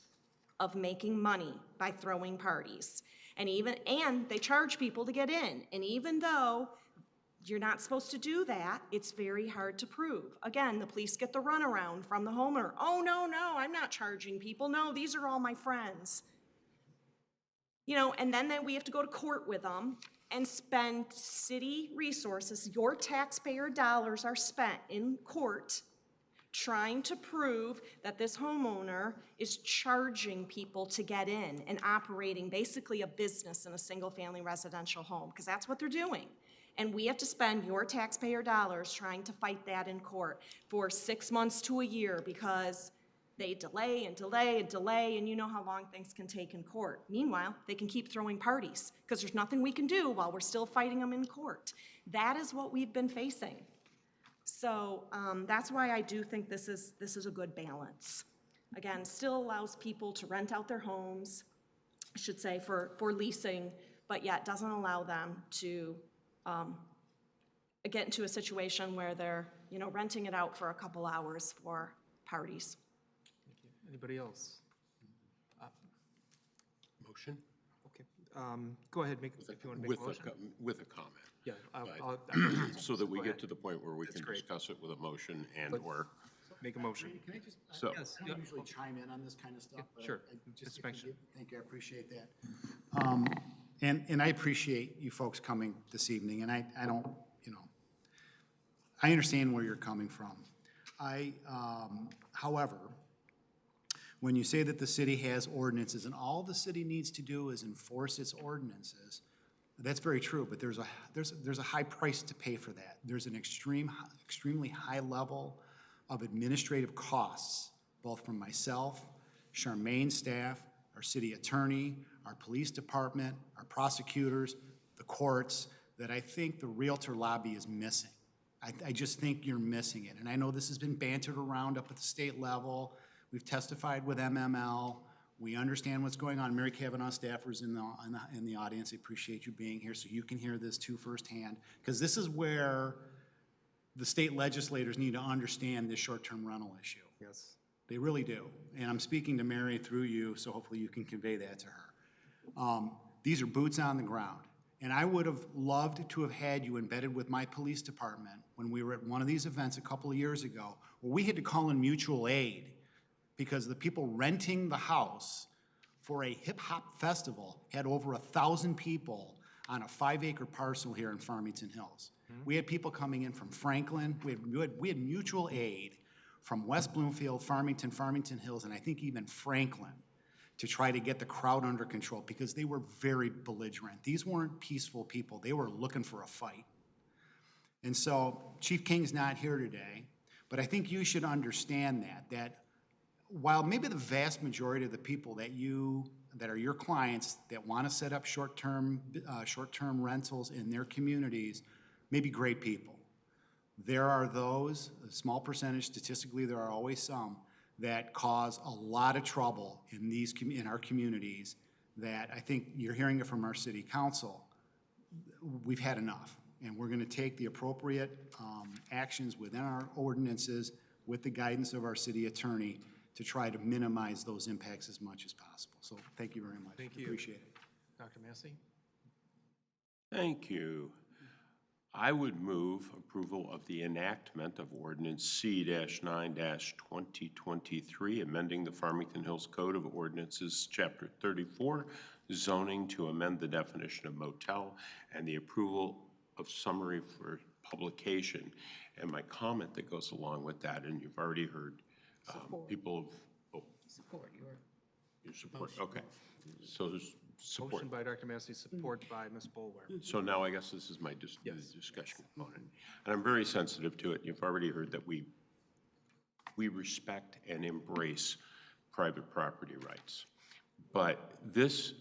of making money by throwing parties. And they charge people to get in. And even though you're not supposed to do that, it's very hard to prove. Again, the police get the runaround from the homeowner. Oh, no, I'm not charging people. No, these are all my friends. And then we have to go to court with them and spend city resources. Your taxpayer dollars are spent in court trying to prove that this homeowner is charging people to get in and operating basically a business in a single-family residential home, because that's what they're doing. And we have to spend your taxpayer dollars trying to fight that in court for 6 months to a year because they delay and delay and delay, and you know how long things can take in court. Meanwhile, they can keep throwing parties because there's nothing we can do while we're still fighting them in court. That is what we've been facing. So that's why I do think this is a good balance. Again, still allows people to rent out their homes, I should say, for leasing, but yet doesn't allow them to get into a situation where they're renting it out for a couple hours for parties. Anybody else? Motion? Okay, go ahead, if you want to make a motion. With a comment. Yeah, So that we go get ahead. to the point where we That's can great. discuss it with a motion or. Make a motion. Can I just, So- Yes, I don't usually chime in on this kind of stuff, but sure. just Just mention. thank you, I appreciate that. And I appreciate you folks coming this evening, and I don't, I understand where you're coming from. However, when you say that the city has ordinances and all the city needs to do is enforce its ordinances, that's very true, but there's a high price to pay for that. There's an extremely high level of administrative costs, both from myself, Charmaine's staff, our city attorney, our police department, our prosecutors, the courts, that I think the realtor lobby is missing. I just think you're missing it. And I know this has been bantered around up at the state level. We've testified with MML. We understand what's going on. Mary Kavanaugh staffers in the audience. I appreciate you being here so you can hear this too firsthand, because this is where the state legislators need to understand this short-term rental issue. Yes. They really do. And I'm speaking to Mary through you, so hopefully you can convey that to her. These are boots on the ground. And I would have loved to have had you embedded with my police department when we were at one of these events a couple of years ago, where we had to call in mutual aid because the people renting the house for a hip-hop festival had over 1,000 people on a 5-acre parcel here in Farmington Hills. We had people coming in from Franklin. We had mutual aid from West Bloomfield, Farmington, Farmington Hills, and I think even Franklin, to try to get the crowd under control because they were very belligerent. These weren't peaceful people. They were looking for a fight. And so Chief King's not here today, but I think you should understand that while maybe the vast majority of the people that are your clients that want to set up short-term rentals in their communities may be great people, there are those, a small percentage, statistically there are always some, that cause a lot of trouble in our communities that I think you're hearing it from our city council. We've had enough, and we're going to take the appropriate actions within our ordinances with the guidance of our city attorney to try to minimize those impacts as much as possible. So thank you very much. Thank you. Appreciate it. Dr. Massey? Thank you. I would move approval of the enactment of Ordinance C-9-2023, amending the Farmington Hills Code of Ordinances, Chapter 34, zoning to amend the definition of motel, and the approval of summary for publication. And my comment that goes along with that, and you've already heard people, Support your support, okay. So there's support. Motion by Dr. Massey, support by Ms. Boulware. So now I guess this is my discussion component. And I'm very sensitive to it. You've already heard that we respect and embrace private property rights. But this,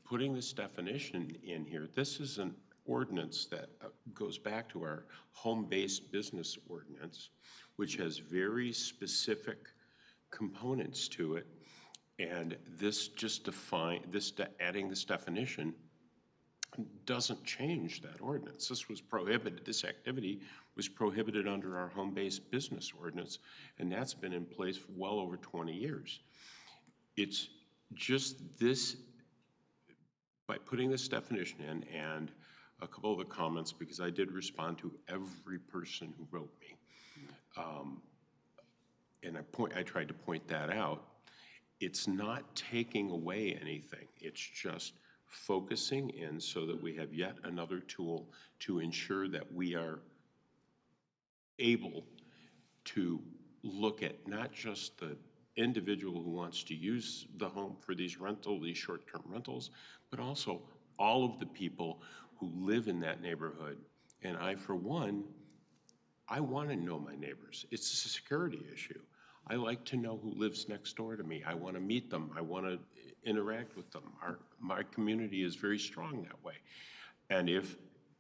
putting this definition in here, this is an ordinance that goes back to our home-based business ordinance, which has very specific components to it. And this just adding this definition doesn't change that ordinance. This was prohibited, this activity was prohibited under our home-based business ordinance, and that's been in place for well over 20 years. It's just this, by putting this definition in, and a couple of the comments, because I did respond to every person who wrote me, and I tried to point that out. It's not taking away anything. It's just focusing in so that we have yet another tool to ensure that we are able to look at not just the individual who wants to use the home for these short-term rentals, but also all of the people who live in that neighborhood. And I, for one, I want to know my neighbors. It's a security issue. I like to know who lives next door to me. I want to meet them. I want to interact with them. My community is very strong that way. And if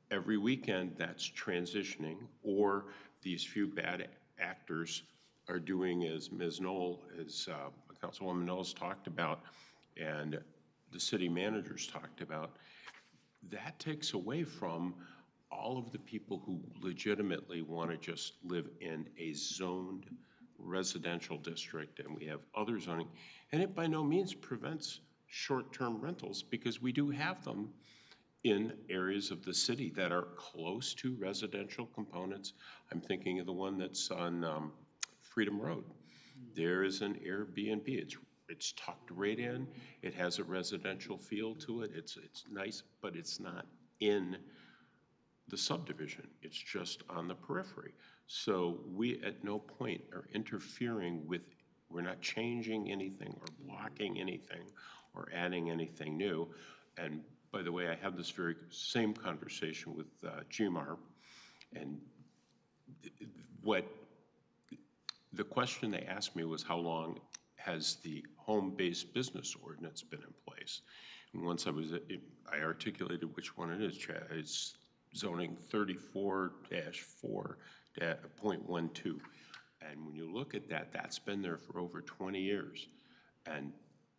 every weekend that's transitioning, or these few bad actors are doing as Ms. Knoll, as Councilwoman Knowles talked about, and the city managers talked about, that takes away from all of the people who legitimately want to just live in a zoned residential district, and we have other zoning, and it by no means prevents short-term rentals, because we do have them in areas of the city that are close to residential components. I'm thinking of the one that's on Freedom Road. There is an Airbnb. It's tucked right in. It has a residential feel to it. It's nice, but it's not in the subdivision. It's just on the periphery. So we at no point are interfering with, we're not changing anything or blocking anything or adding anything new. And by the way, I had this very same conversation with GMAR, and the question they asked me was, how long has the home-based business ordinance been in place? And once I articulated which one it is, Chad. It's zoning 34-4.12. And when you look at that, that's been there for over 20 years. And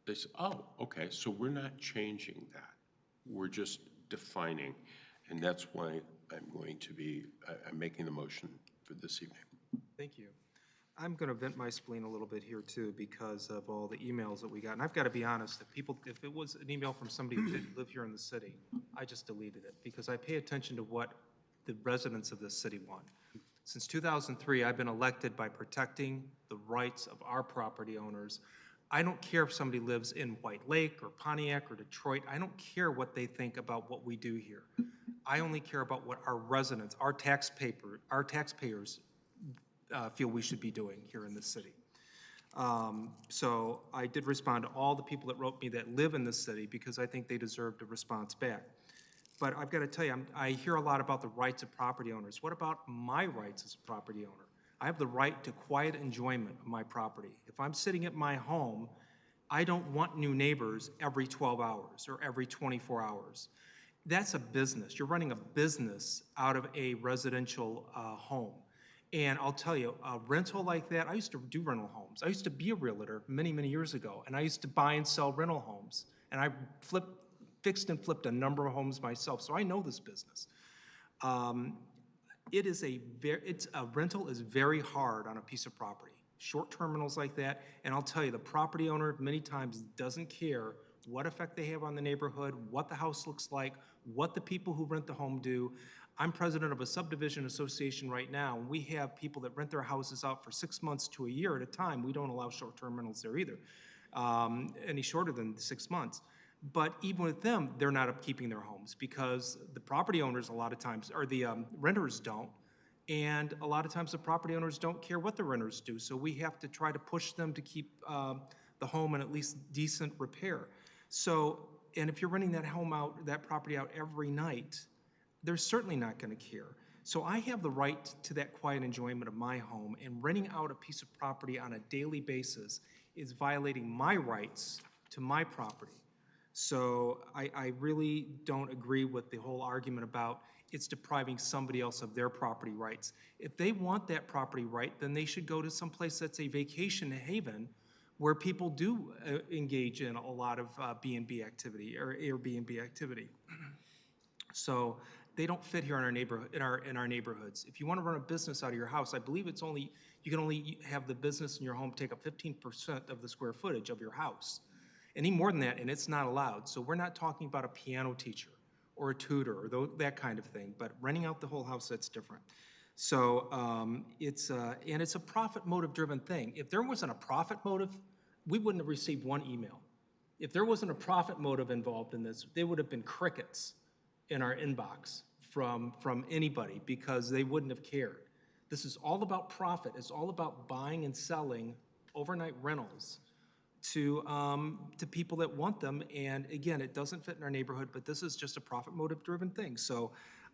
they said, oh, okay, so we're not changing that. We're just defining. And that's why I'm making the motion for this evening. Thank you. I'm going to vent my spleen a little bit here too, because of all the emails that we got. And I've got to be honest, if it was an email from somebody who didn't live here in the city, I just deleted it, because I pay attention to what the residents of this city want. Since 2003, I've been elected by protecting the rights of our property owners. I don't care if somebody lives in White Lake or Pontiac or Detroit. I don't care what they think about what we do here. I only care about what our residents, our taxpayers feel we should be doing here in this city. So I did respond to all the people that wrote me that live in this city, because I think they deserved a response back. But I've got to tell you, I hear a lot about the rights of property owners. What about my rights as a property owner? I have the right to quiet enjoyment of my property. If I'm sitting at my home, I don't want new neighbors every 12 hours or every 24 hours. That's a business. You're running a business out of a residential home. And I'll tell you, a rental like that, I used to do rental homes. I used to be a realtor many, many years ago, and I used to buy and sell rental homes. And I fixed and flipped a number of homes myself, so I know this business. A rental is very hard on a piece of property. Short-term rentals like that, and I'll tell you, the property owner many times doesn't care what effect they have on the neighborhood, what the house looks like, what the people who rent the home do. I'm president of a subdivision association right now, and we have people that rent their houses out for 6 months to a year at a time. We don't allow short-term rentals there either, any shorter than 6 months. But even with them, they're not upkeeping their homes because the property owners a lot of times, or the renters don't. And a lot of times the property owners don't care what the renters do. So we have to try to push them to keep the home in at least decent repair. So, and if you're renting that home out, that property out every night, they're certainly not going to care. So I have the right to that quiet enjoyment of my home, and renting out a piece of property on a daily basis is violating my rights to my property. So I really don't agree with the whole argument about it's depriving somebody else of their property rights. If they want that property right, then they should go to some place that's a vacation haven where people do engage in a lot of B&B activity or Airbnb activity. So they don't fit here in our neighborhood, in our neighborhoods. If you want to run a business out of your house, I believe it's only, you can only have the business in your home take up 15% of the square footage of your house. Any more than that, and it's not allowed. So we're not talking about a piano teacher or a tutor or that kind of thing, but renting out the whole house, that's different. So it's a profit motive driven thing. If there wasn't a profit motive, we wouldn't have received one email. If there wasn't a profit motive involved in this, there would have been crickets in our inbox from anybody because they wouldn't have cared. This is all about profit. It's all about buying and selling overnight rentals to people that want them. And again, it doesn't fit in our neighborhood, but this is just a profit motive driven thing. So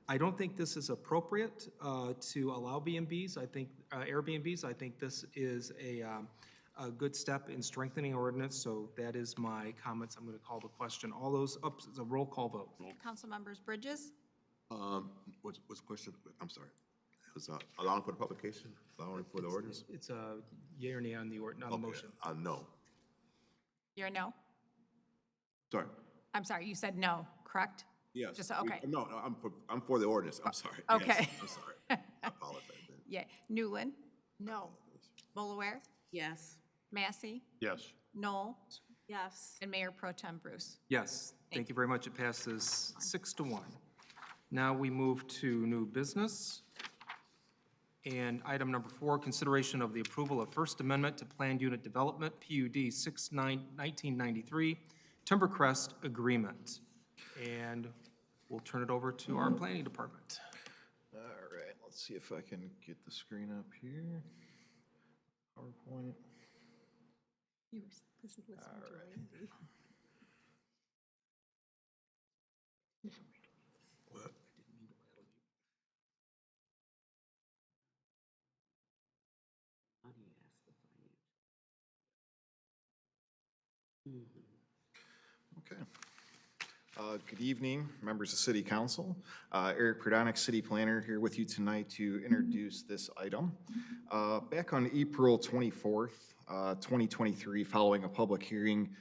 I don't think this is appropriate to allow B&Bs. I think Airbnbs. I think this is a good step in strengthening our ordinance. So that is my comments. I'm going to call the question. All those up, it's a roll call vote. Council members Bridges, What's the question? I'm sorry. It was allowing for the publication, allowing for the ordinance? It's a yea or nay on the motion. No. you're a no? Sorry. I'm sorry, you said no, correct? Yes. Just, okay. No, I'm for the ordinance. I'm sorry. Okay. Yes, I'm sorry. I apologize. Yeah, Newland, No. Bolaware, Yes. Massey, Yes. Knoll, Yes. and Mayor Pro Tem Bruce. Yes, thank you very much. It passes 6-1. Now we move to new business. And item number 4, consideration of the approval of First Amendment to Planned Unit Development, PUD 6/1993, Timbercrest Agreement. And we'll turn it over to our planning department. All right, let's see if I can get the screen up here. PowerPoint. You were so busy listening to Randy. Okay. Good evening, members of City Council. Eric Pradonic, City Planner, here with you tonight to introduce this item. Back on April 24th, 2023, following a public hearing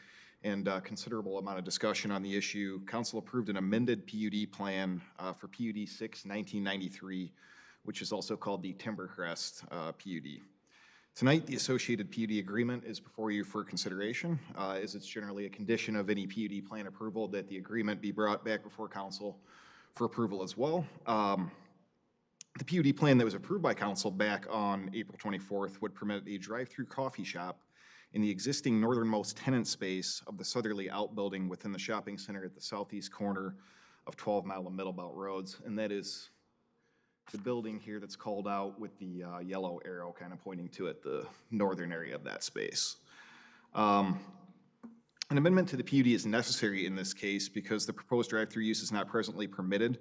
and considerable amount of discussion on the issue, Council approved an amended PUD plan for PUD 6/1993, which is also called the Timbercrest PUD. Tonight, the associated PUD agreement is before you for consideration, as it's generally a condition of any PUD plan approval that the agreement be brought back before council for approval as well. The PUD plan that was approved by council back on April 24th would permit a drive-through coffee shop in the existing northernmost tenant space of the southerly outbuilding within the shopping center at the southeast corner of 12 Mile and Middlebelt Roads, and that is the building here that's called out with the yellow arrow kind of pointing to it, the northern area of that space. An amendment to the PUD is necessary in this case because the proposed drive-through use is not presently permitted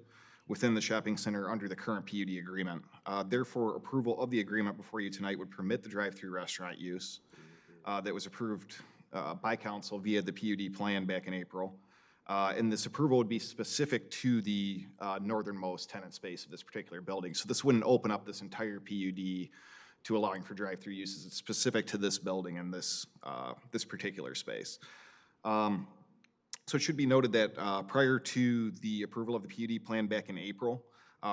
within the shopping center under the current PUD agreement. Therefore, approval of the agreement before you tonight would permit the drive-through restaurant use that was approved by council via the PUD plan back in April. And this approval would be specific to the northernmost tenant space of this particular building. So this wouldn't open up this entire PUD to allowing for drive-through uses. It's specific to this building and this particular space. So it should be noted that prior to the approval of the PUD plan back in April,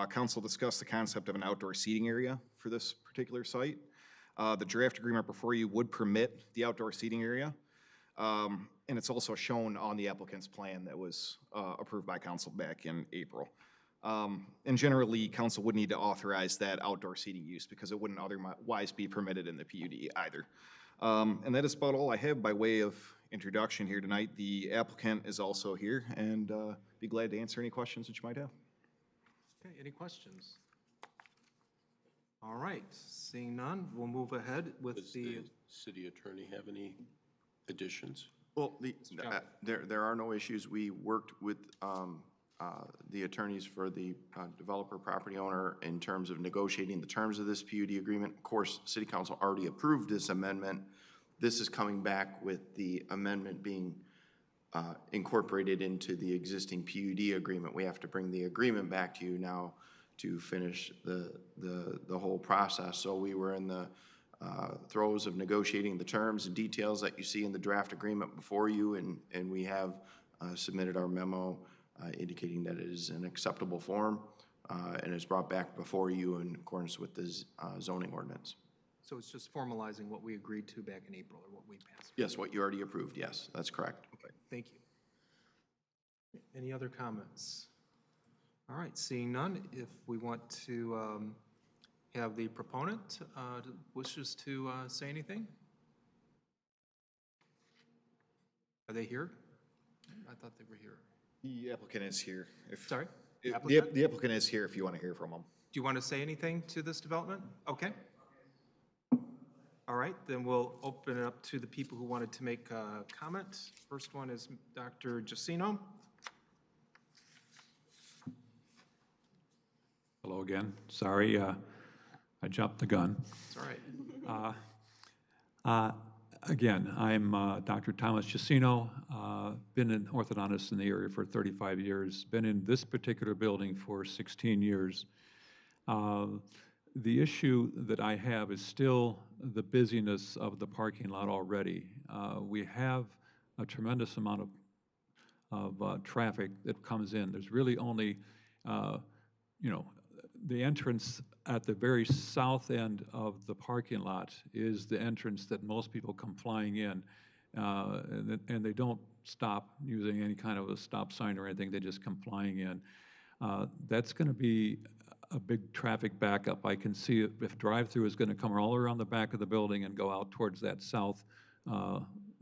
council discussed the concept of an outdoor seating area for this particular site. The draft agreement before you would permit the outdoor seating area. And it's also shown on the applicant's plan that was approved by council back in April. And generally, council would need to authorize that outdoor seating use because it wouldn't otherwise be permitted in the PUD either. And that is about all I have by way of introduction here tonight. The applicant is also here, and be glad to answer any questions that you might have. Okay, any questions? All right, seeing none, we'll move ahead with Does the city attorney have any additions? Well, there are no issues. We worked with the attorneys for the developer property owner in terms of negotiating the terms of this PUD agreement. Of course, City Council already approved this amendment. This is coming back with the amendment being incorporated into the existing PUD agreement. We have to bring the agreement back to you now to finish the whole process. So we were in the throes of negotiating the terms and details that you see in the draft agreement before you, and we have submitted our memo indicating that it is an acceptable form and is brought back before you in accordance with the zoning ordinance. So it's just formalizing what we agreed to back in April, or what we passed? Yes, what you already approved, yes, that's correct. Okay, thank you. Any other comments? All right, seeing none, if we want to have the proponent wishes to say anything? Are they here? I thought they were here. The applicant is here. Sorry? The applicant is here if you want to hear from him. Do you want to say anything to this development? Okay. All right, then we'll open it up to the people who wanted to make a comment. First one is Dr. Giacino. Hello again. Sorry, I jumped the gun. It's all right. Again, I'm Dr. Thomas Giacino. Been an orthodontist in the area for 35 years. Been in this particular building for 16 years. The issue that I have is still the busyness of the parking lot already. We have a tremendous amount of traffic that comes in. There's really only, the entrance at the very south end of the parking lot is the entrance that most people come flying in. And they don't stop using any kind of a stop sign or anything, they just come flying in. That's going to be a big traffic backup. I can see if drive-through is going to come all around the back of the building and go out towards that south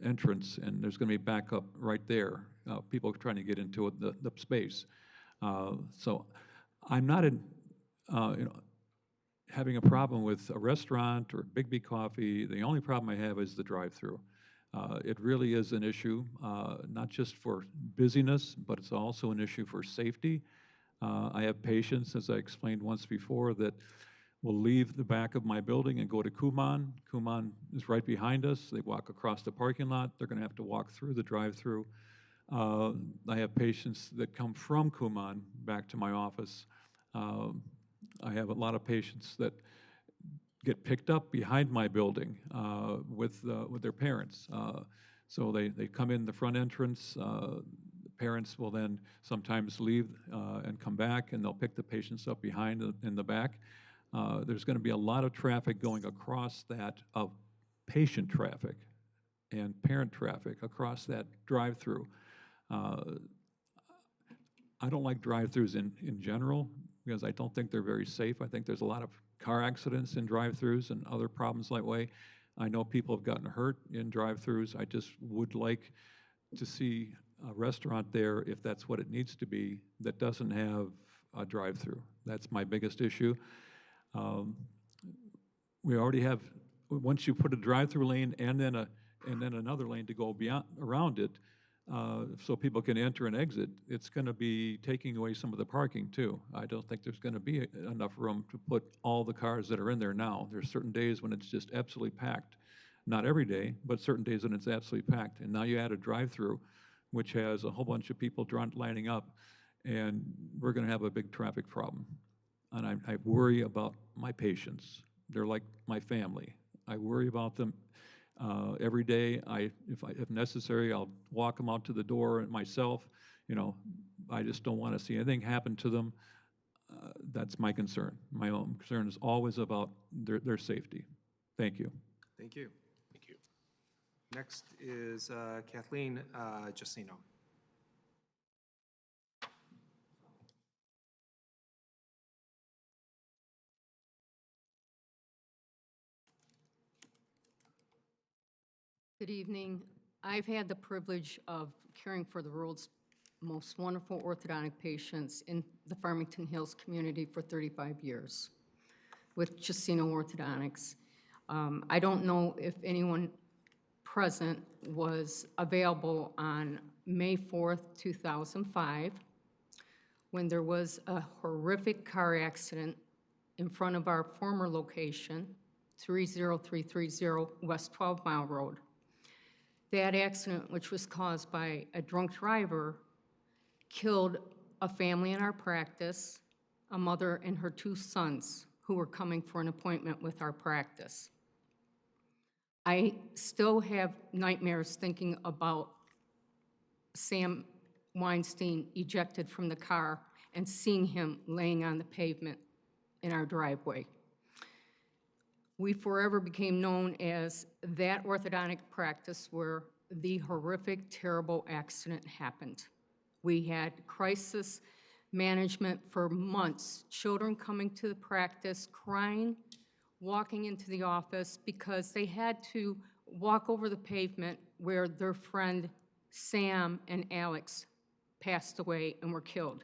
entrance, and there's going to be backup right there, people trying to get into the space. So I'm not in, having a problem with a restaurant or Big B Coffee. The only problem I have is the drive-through. It really is an issue, not just for busyness, but it's also an issue for safety. I have patients, as I explained once before, that will leave the back of my building and go to Kumon. Kumon is right behind us. They walk across the parking lot. They're going to have to walk through the drive-through. I have patients that come from Kumon back to my office. I have a lot of patients that get picked up behind my building with their parents. So they come in the front entrance. Parents will then sometimes leave and come back, and they'll pick the patients up behind in the back. There's going to be a lot of traffic going across that, of patient traffic and parent traffic across that drive-through. I don't like drive-throughs in general because I don't think they're very safe. I think there's a lot of car accidents in drive-throughs and other problems that way. I know people have gotten hurt in drive-throughs. I just would like to see a restaurant there, if that's what it needs to be, that doesn't have a drive-through. That's my biggest issue. We already have, once you put a drive-through lane and then another lane to go beyond around it, so people can enter and exit, it's going to be taking away some of the parking too. I don't think there's going to be enough room to put all the cars that are in there now. There's certain days when it's just absolutely packed. Not every day, but certain days when it's absolutely packed. And now you add a drive-through, which has a whole bunch of people lining up, and we're going to have a big traffic problem. And I worry about my patients. They're like my family. I worry about them every day. If necessary, I'll walk them out to the door myself. I just don't want to see anything happen to them. That's my concern. My own concern is always about their safety. Thank you. Thank you. Thank you. Next is Kathleen Giacino. Good evening. I've had the privilege of caring for the world's most wonderful orthodontic patients in the Farmington Hills community for 35 years with Chicino Orthodontics. I don't know if anyone present was available on May 4th, 2005, when there was a horrific car accident in front of our former location, 30330 West 12 Mile Road. That accident, which was caused by a drunk driver, killed a family in our practice, a mother and her 2 sons who were coming for an appointment with our practice. I still have nightmares thinking about Sam Weinstein ejected from the car and seeing him laying on the pavement in our driveway. We forever became known as that orthodontic practice where the horrific, terrible accident happened. We had crisis management for months, children coming to the practice, crying, walking into the office because they had to walk over the pavement where their friend Sam and Alex passed away and were killed.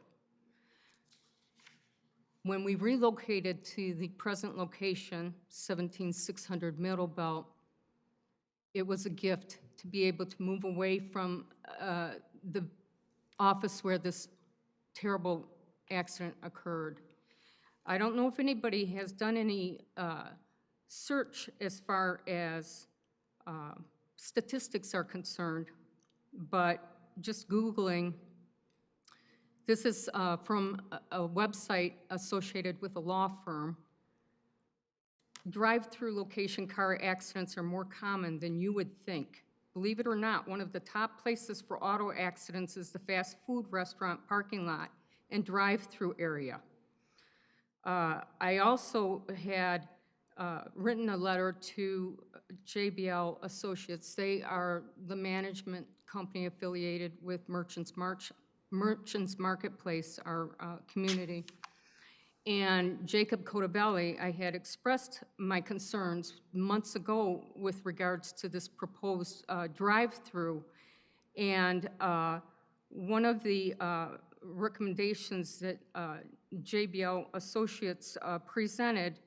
When we relocated to the present location, 17600 Middle Belt, it was a gift to be able to move away from the office where this terrible accident occurred. I don't know if anybody has done any search as far as statistics are concerned, but just Googling, this is from a website associated with a law firm. Drive-through location car accidents are more common than you would think. Believe it or not, one of the top places for auto accidents is the fast food restaurant parking lot and drive-through area. I also had written a letter to JBL Associates. They are the management company affiliated with Merchants Marketplace, our community. And Jacob Cotavelli, I had expressed my concerns months ago with regards to this proposed drive-through. And one of the recommendations that JBL Associates presented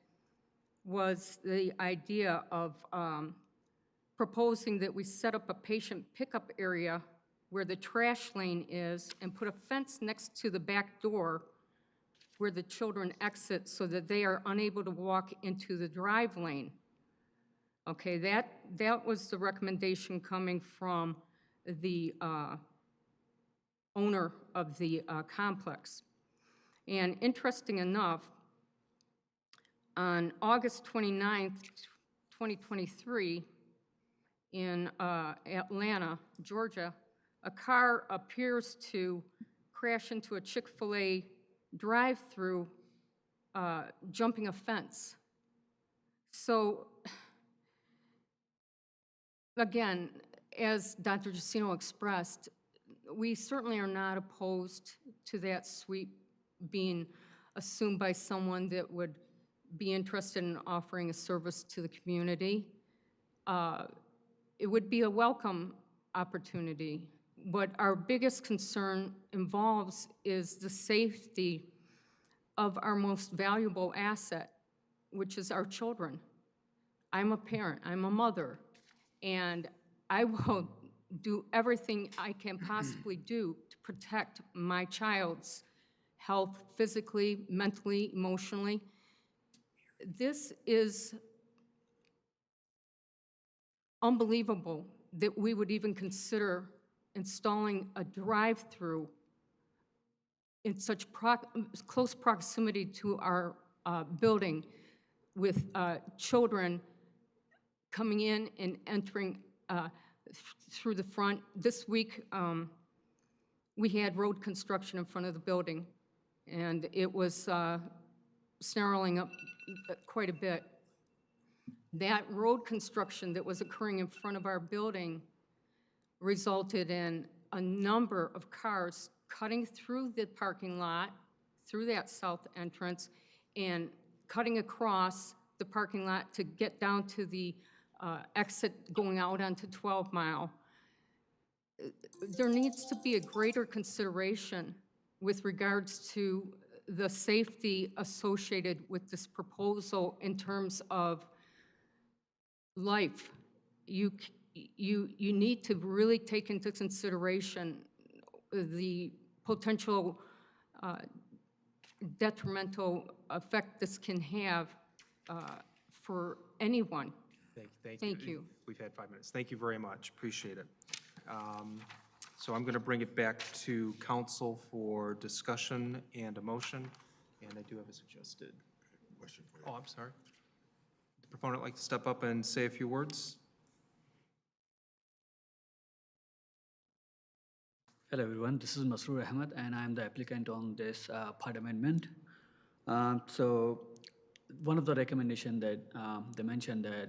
was the idea of proposing that we set up a patient pickup area where the trash lane is and put a fence next to the back door where the children exit so that they are unable to walk into the drive lane. Okay, that was the recommendation coming from the owner of the complex. And interesting enough, on August 29th, 2023, in Atlanta, Georgia, a car appears to crash into a Chick-fil-A drive-through, jumping a fence. So, again, as Dr. Giacino expressed, we certainly are not opposed to that sweep being assumed by someone that would be interested in offering a service to the community. It would be a welcome opportunity. What our biggest concern involves is the safety of our most valuable asset, which is our children. I'm a parent, I'm a mother, and I will do everything I can possibly do to protect my child's health physically, mentally, emotionally. This is unbelievable that we would even consider installing a drive-through in such close proximity to our building with children coming in and entering through the front. This week, we had road construction in front of the building, and it was snarling up quite a bit. That road construction that was occurring in front of our building resulted in a number of cars cutting through the parking lot, through that south entrance, and cutting across the parking lot to get down to the exit going out onto 12 Mile. there needs to be a greater consideration with regards to the safety associated with this proposal in terms of life. You need to really take into consideration the potential detrimental effect this can have for anyone. Thank you. We've had 5 minutes. Thank you very much. Appreciate it. So I'm going to bring it back to council for discussion and a motion, and I do have a suggested Question for you. Oh, I'm sorry. The proponent like to step up and say a few words? Hello everyone, this is Masroor Ahmed and I'm the applicant on this part amendment. So one of the recommendation that they mentioned that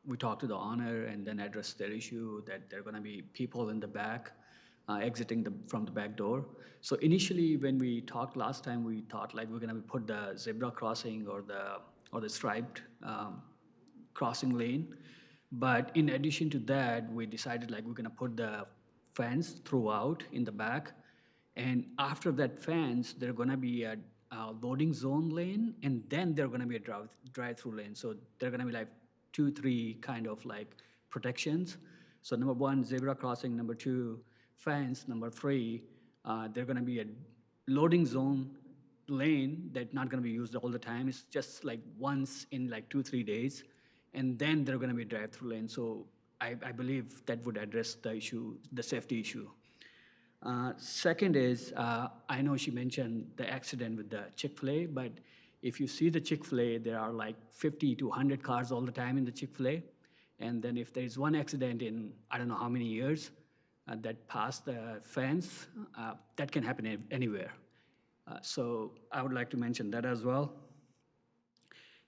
we talked to the owner and then address their issue that there are going to be people in the back exiting from the back door. So initially when we talked last time, we thought like we're going to put the zebra crossing or the striped crossing lane. But in addition to that, we decided like we're going to put the fence throughout in the back. And after that fence, there's going to be a loading zone lane, and then there's going to be a drive-through lane. So there are going to be like 2-3 kind of like protections. So number 1, zebra crossing. Number 2, fence. Number 3, there's going to be a loading zone lane that's not going to be used all the time. It's just like once in like 2-3 days. And then there are going to be drive-through lanes. So I believe that would address the issue, the safety issue. Second is, I know she mentioned the accident with the Chick-fil-A, but if you see the Chick-fil-A, there are like 50 to 100 cars all the time in the Chick-fil-A. And then if there's one accident in, I don't know how many years, that pass the fence, that can happen anywhere. So I would like to mention that as well.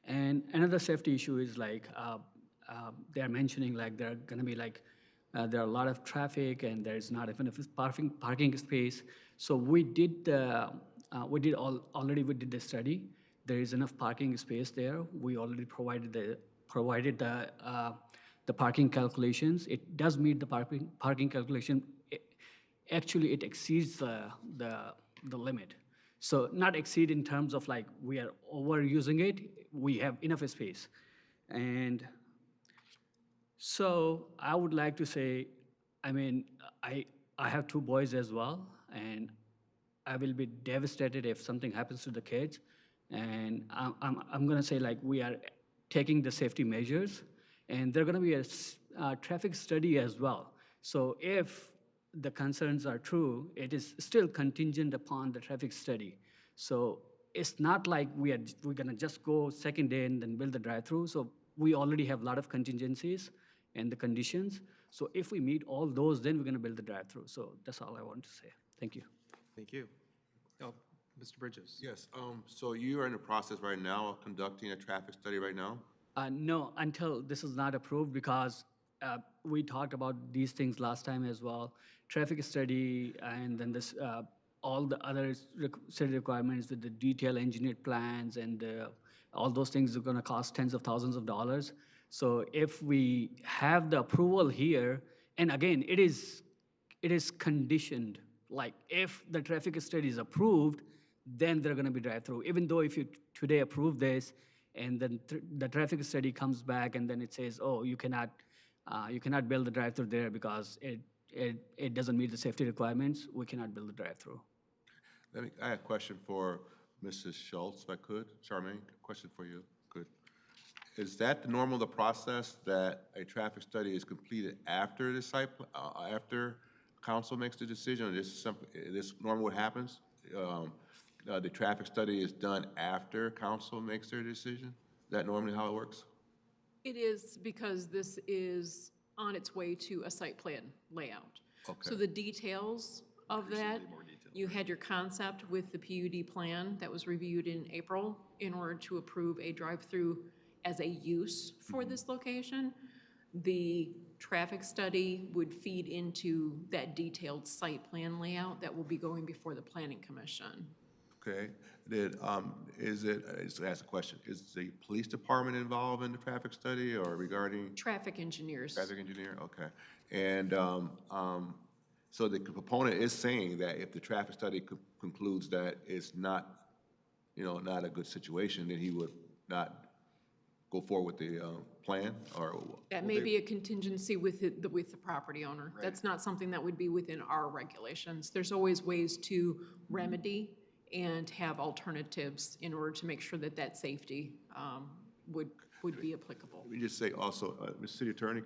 And another safety issue is like, they're mentioning like there are going to be like, there are a lot of traffic and there's not enough parking space. So we did already the study. There is enough parking space there. We already provided the parking calculations. It does meet the parking calculation. Actually, it exceeds the limit. So not exceed in terms of like we are overusing it. We have enough space. And so I would like to say, I mean, I have 2 boys as well, and I will be devastated if something happens to the kids. And I'm going to say like we are taking the safety measures, and there's going to be a traffic study as well. So if the concerns are true, it is still contingent upon the traffic study. So it's not like we're going to just go second day and then build the drive-through. So we already have a lot of contingencies and the conditions. So if we meet all those, then we're going to build the drive-through. So that's all I want to say. Thank you. Thank you. Oh, Mr. Bridges. Yes, so you are in the process right now of conducting a traffic study right now? No, until this is not approved, because we talked about these things last time as well. Traffic study and then this, all the other study requirements with the detailed engineered plans and all those things are going to cost tens of thousands of dollars. So if we have the approval here, and again, it is conditioned, like if the traffic study is approved, then they're going to be drive-through. Even though if you today approve this, and then the traffic study comes back and then it says, oh, you cannot build the drive-through there because it doesn't meet the safety requirements, we cannot build the drive-through. I have a question for Mrs. Schultz, if I could. Charmaine, question for you. Good. Is that the process that a traffic study is completed after the after council makes the decision, or this normally what happens? The traffic study is done after council makes their decision? Is that normally how it works? It is, because this is on its way to a site plan layout. Okay. So the details of that, you had your concept with the PUD plan that was reviewed in April in order to approve a drive-through as a use for this location. The traffic study would feed into that detailed site plan layout that will be going before the Planning Commission. Okay. Just to ask a question, is the police department involved in the traffic study or regarding? Traffic engineers. Traffic engineer, okay. And So the proponent is saying that if the traffic study concludes that it's not, not a good situation, then he would not go forward with the plan, or? That may be a contingency with with the property owner. That's not something that would be within our regulations. There's always ways to remedy and have alternatives in order to make sure that that safety would be applicable. Let me just say also, Mr. City Attorney,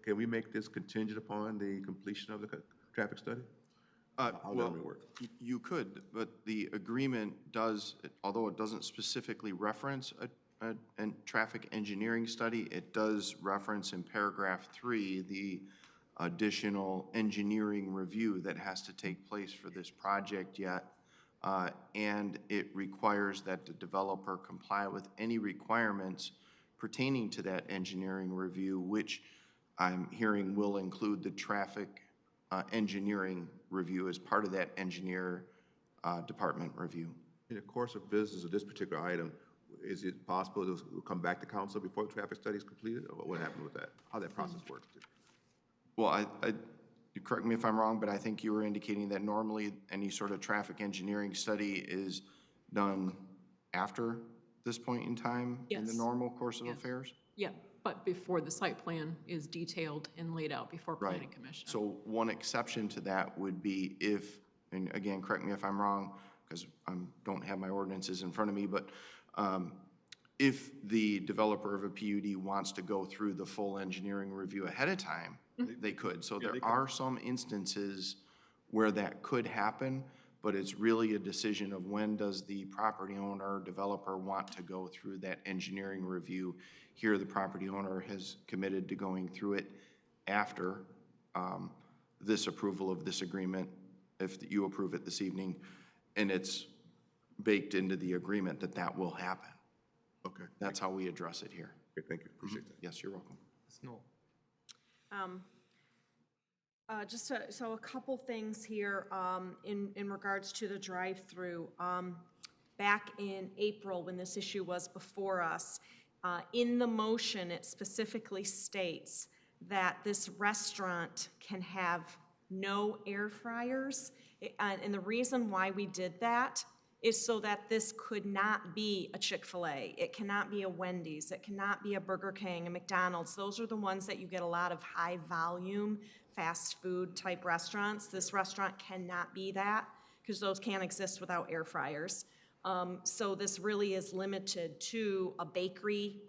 can we make this contingent upon the completion of the traffic study? How does that work? You could, but the agreement does, although it doesn't specifically reference a traffic engineering study, it does reference in paragraph 3 the additional engineering review that has to take place for this project yet. And it requires that the developer comply with any requirements pertaining to that engineering review, which I'm hearing will include the traffic engineering review as part of that engineer department review. In the course of business of this particular item, is it possible to come back to council before the traffic study is completed, or what happened with that? How that process works? Well, you correct me if I'm wrong, but I think you were indicating that normally any sort of traffic engineering study is done after this point in time in the normal course of affairs? Yeah, but before the site plan is detailed and laid out before Planning Commission. So one exception to that would be if, and again, correct me if I'm wrong, because I don't have my ordinances in front of me, but if the developer of a PUD wants to go through the full engineering review ahead of time, they could. So there are some instances where that could happen, but it's really a decision of when does the property owner or developer want to go through that engineering review. Here, the property owner has committed to going through it after this approval of this agreement, if you approve it this evening, and it's baked into the agreement that that will happen. Okay. That's how we address it here. Okay, thank you, appreciate that. Yes, you're welcome. So a couple things here in regards to the drive-through. Back in April, when this issue was before us, in the motion, it specifically states that this restaurant can have no air fryers. And the reason why we did that is so that this could not be a Chick-fil-A. It cannot be a Wendy's. It cannot be a Burger King, a McDonald's. Those are the ones that you get a lot of high volume, fast food type restaurants. This restaurant cannot be that because those can't exist without air fryers. So this really is limited to a bakery,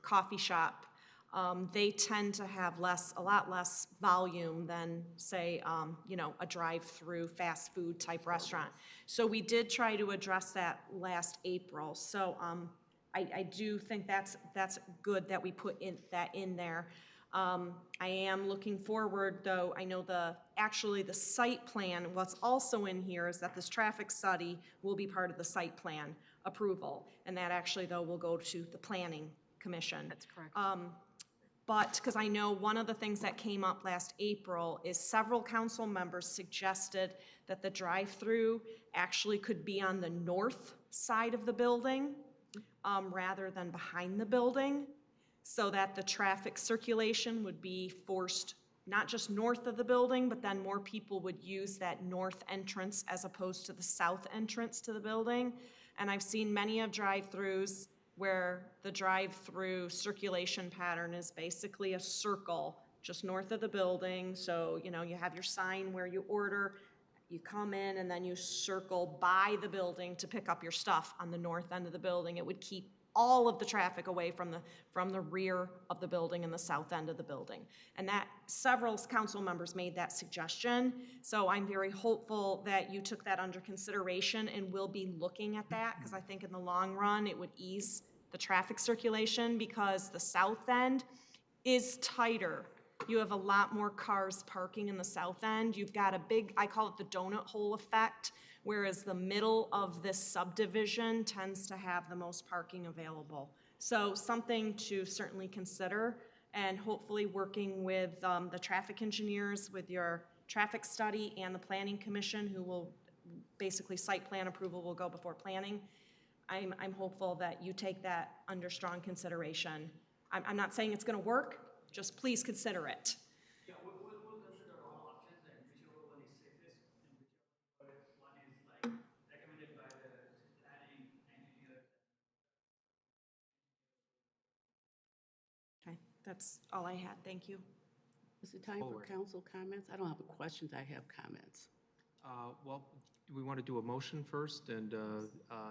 coffee shop. They tend to have a lot less volume than, say, a drive-through fast food type restaurant. So we did try to address that last April. So I do think that's good that we put that in there. I am looking forward, though. I know actually the site plan, what's also in here is that this traffic study will be part of the site plan approval. And that actually, though, will go to the Planning Commission. That's correct. But, because I know one of the things that came up last April is several council members suggested that the drive-through actually could be on the north side of the building rather than behind the building, so that the traffic circulation would be forced not just north of the building, but then more people would use that north entrance as opposed to the south entrance to the building. And I've seen many of drive-throughs where the drive-through circulation pattern is basically a circle just north of the building. So, you have your sign where you order, you come in, and then you circle by the building to pick up your stuff on the north end of the building. It would keep all of the traffic away from the rear of the building and the south end of the building. And that several council members made that suggestion. So I'm very hopeful that you took that under consideration and will be looking at that, because I think in the long run, it would ease the traffic circulation, because the south end is tighter. You have a lot more cars parking in the south end. You've got a big, I call it the donut hole effect, whereas the middle of this subdivision tends to have the most parking available. So something to certainly consider, and hopefully working with the traffic engineers, with your traffic study and the Planning Commission, who will basically site plan approval will go before planning. I'm hopeful that you take that under strong consideration. I'm not saying it's going to work, just please consider it. Yeah, we'll consider all options, and whichever one That's all I had, thank you. Is it time for council comments? I don't have questions, I have comments. Well, we want to do a motion first, and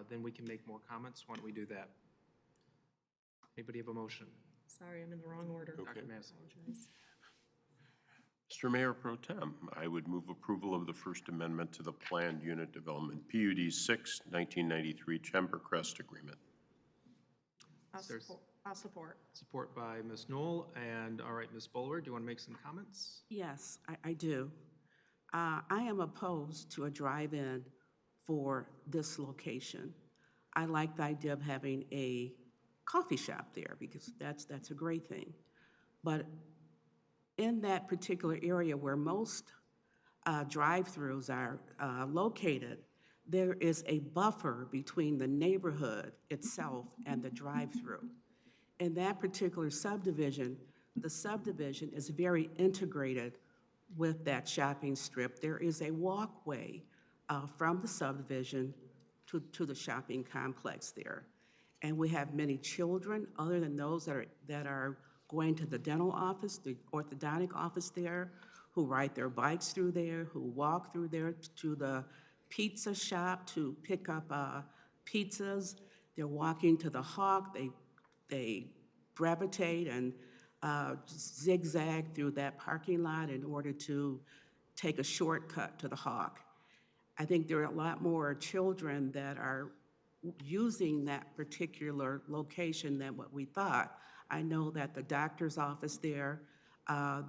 then we can make more comments. Why don't we do that? Anybody have a motion? Sorry, I'm in the wrong order. Dr. Massey. Mr. Mayor Pro Tem, I would move approval of the First Amendment to the Planned Unit Development PUD 6, 1993 Chambercrest Agreement. I'll support. Support by Ms. Knoll, and all right, Ms. Bowler, do you want to make some comments? Yes, I do. I am opposed to a drive-in for this location. I like the idea of having a coffee shop there because that's a great thing. But in that particular area where most drive-throughs are located, there is a buffer between the neighborhood itself and the drive-through. In that particular subdivision, the subdivision is very integrated with that shopping strip. There is a walkway from the subdivision to the shopping complex there. And we have many children, other than those that are going to the dental office, the orthodontic office there, who ride their bikes through there, who walk through there to the pizza shop to pick up pizzas. They're walking to the Hawk. They gravitate and zigzag through that parking lot in order to take a shortcut to the Hawk. I think there are a lot more children that are using that particular location than what we thought. I know that the doctor's office there, I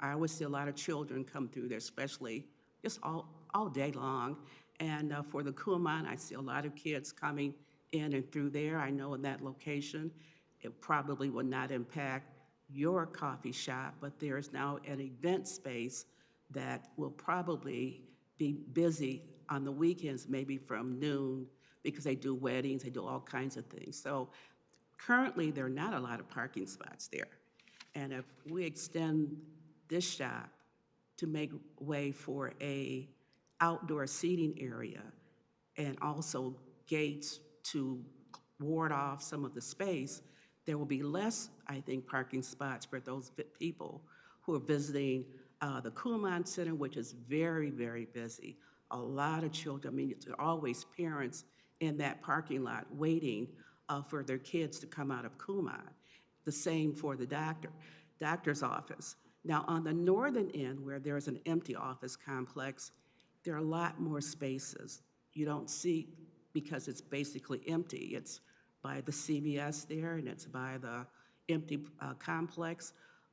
always see a lot of children come through there, especially just all day long. And for the Kumon, I see a lot of kids coming in and through there. I know in that location, it probably will not impact your coffee shop, but there is now an event space that will probably be busy on the weekends, maybe from noon, because they do weddings, they do all kinds of things. So currently, there are not a lot of parking spots there. And if we extend this shop to make way for a outdoor seating area and also gates to ward off some of the space, there will be less, I think, parking spots for those people who are visiting the Kumon Center, which is very, very busy. A lot of children, I mean, there are always parents in that parking lot waiting for their kids to come out of Kumon. The same for the doctor's office. Now, on the northern end, where there's an empty office complex, there are a lot more spaces. You don't see, because it's basically empty. It's by the CVS there, and it's by the empty complex.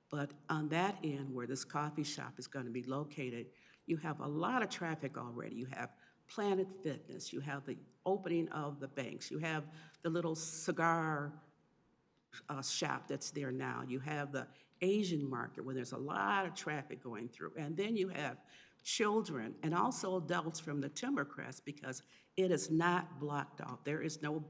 But on that end, where this coffee shop is going to be located, you have a lot of traffic already. You have Planet Fitness, you have the opening of the banks, you have the little cigar shop that's there now, you have the Asian market where there's a lot of traffic going through, and then you have children and also adults from the Timbercrest because it is not blocked off. There is no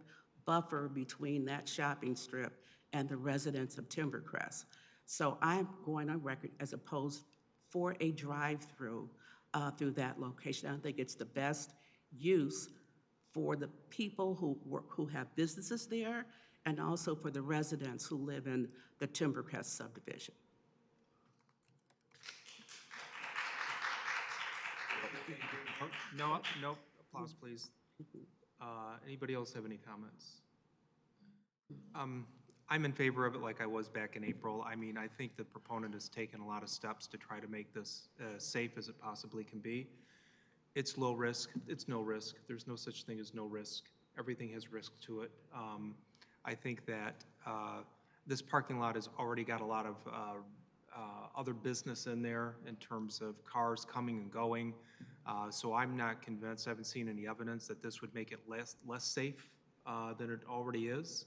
buffer between that shopping strip and the residents of Timbercrest. So I'm going on record as opposed for a drive-through through that location. I think it's the best use for the people who have businesses there and also for the residents who live in the Timbercrest subdivision. No, applause, please. Anybody else have any comments? I'm in favor of it like I was back in April. I mean, I think the proponent has taken a lot of steps to try to make this as safe as it possibly can be. It's low risk, it's no risk. There's no such thing as no risk. Everything has risk to it. I think that this parking lot has already got a lot of other business in there in terms of cars coming and going. So I'm not convinced, I haven't seen any evidence that this would make it less safe than it already is.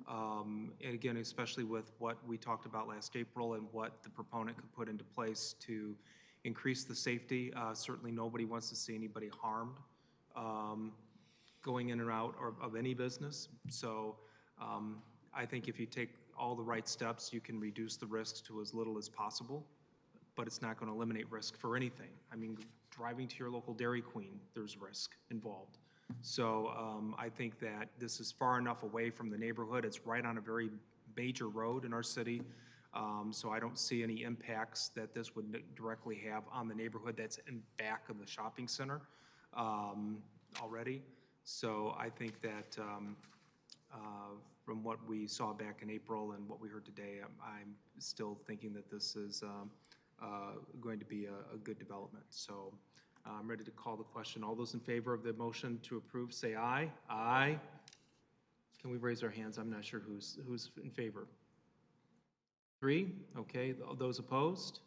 And again, especially with what we talked about last April and what the proponent could put into place to increase the safety. Certainly nobody wants to see anybody harmed going in or out of any business. So I think if you take all the right steps, you can reduce the risks to as little as possible, but it's not going to eliminate risk for anything. I mean, driving to your local Dairy Queen, there's risk involved. So I think that this is far enough away from the neighborhood. It's right on a very major road in our city. So I don't see any impacts that this would directly have on the neighborhood that's in back of the shopping center already. So I think that from what we saw back in April and what we heard today, I'm still thinking that this is going to be a good development. So I'm ready to call the question. All those in favor of the motion to approve, say aye. Aye. Can we raise our hands? I'm not sure who's in favor. 3, okay. Those opposed?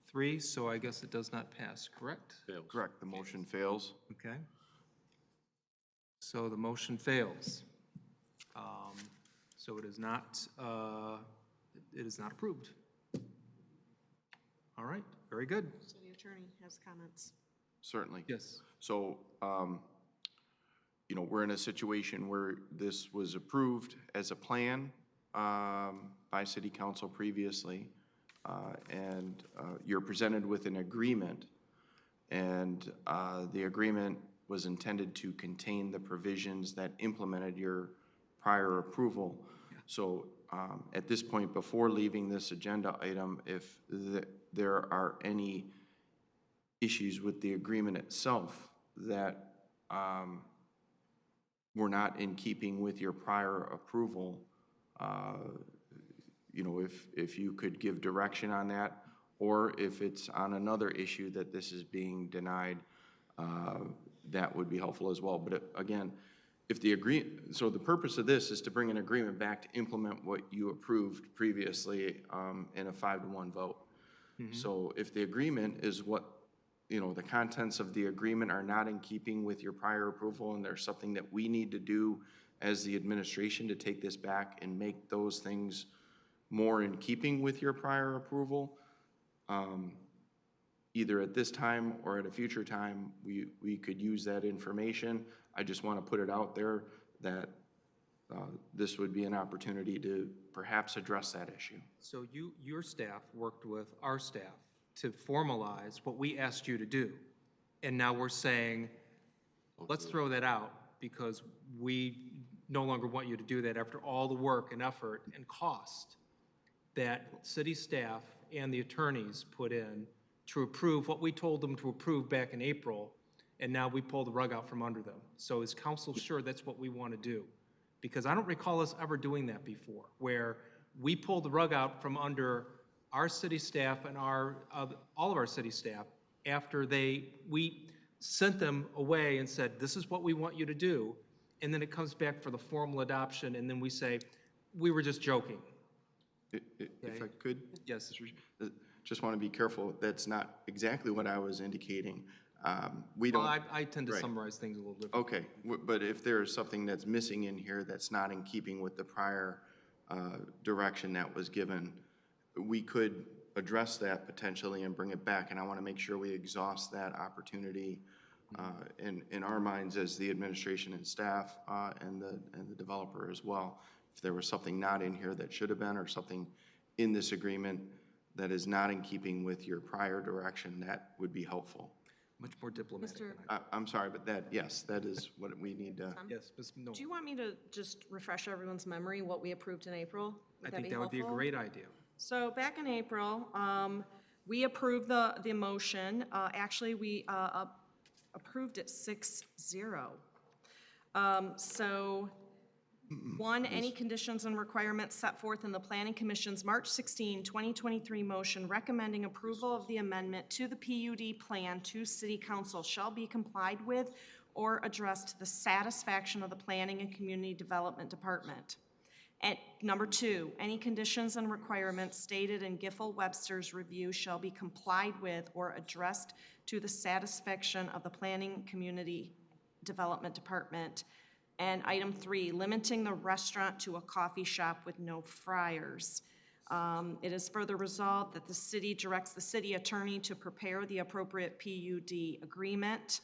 3, so I guess it does not pass, correct? Fails. Correct, the motion fails. Okay. So the motion fails. So it is not approved. All right, very good. City attorney has comments. Certainly. Yes. So, you know, we're in a situation where this was approved as a plan by City Council previously, and you're presented with an agreement, and the agreement was intended to contain the provisions that implemented your prior approval. So at this point, before leaving this agenda item, if there are any issues with the agreement itself that were not in keeping with your prior approval, you know, if you could give direction on that, or if it's on another issue that this is being denied, that would be helpful as well. But again, if the so the purpose of this is to bring an agreement back to implement what you approved previously in a 5-to-1 vote. So if the agreement is what, you know, the contents of the agreement are not in keeping with your prior approval, and there's something that we need to do as the administration to take this back and make those things more in keeping with your prior approval, either at this time or at a future time, we could use that information. I just want to put it out there that this would be an opportunity to perhaps address that issue. So your staff worked with our staff to formalize what we asked you to do. And now we're saying, let's throw that out because we no longer want you to do that after all the work and effort and cost that city staff and the attorneys put in to approve what we told them to approve back in April, and now we pull the rug out from under them. So is council sure that's what we want to do? Because I don't recall us ever doing that before, where we pulled the rug out from under our city staff and all of our city staff after we sent them away and said, this is what we want you to do, and then it comes back for the formal adoption, and then we say, we were just joking. If I could? Yes. Just want to be careful, that's not exactly what I was indicating. We don't. Well, I tend to right. summarize things a little differently. Okay, but if there's something that's missing in here that's not in keeping with the prior direction that was given, we could address that potentially and bring it back, and I want to make sure we exhaust that opportunity in our minds as the administration and staff and the developer as well. If there was something not in here that should have been, or something in this agreement that is not in keeping with your prior direction, that would be helpful. Much more diplomatic. I'm sorry, but yes, that is what we need to. Yes, Ms. Noel. Do you want me to just refresh everyone's memory what we approved in April? I think that would be a great idea. So back in April, we approved the motion. Actually, we approved it 6-0. So, 1, any conditions and requirements set forth in the Planning Commission's March 16, 2023 motion recommending approval of the amendment to the PUD plan to City Council shall be complied with or addressed to the satisfaction of the Planning and Community Development Department. And number 2, any conditions and requirements stated in Giffel-Webster's review shall be complied with or addressed to the satisfaction of the Planning Community Development Department. And item 3, limiting the restaurant to a coffee shop with no fryers. It is further resolved that the city directs the city attorney to prepare the appropriate PUD agreement,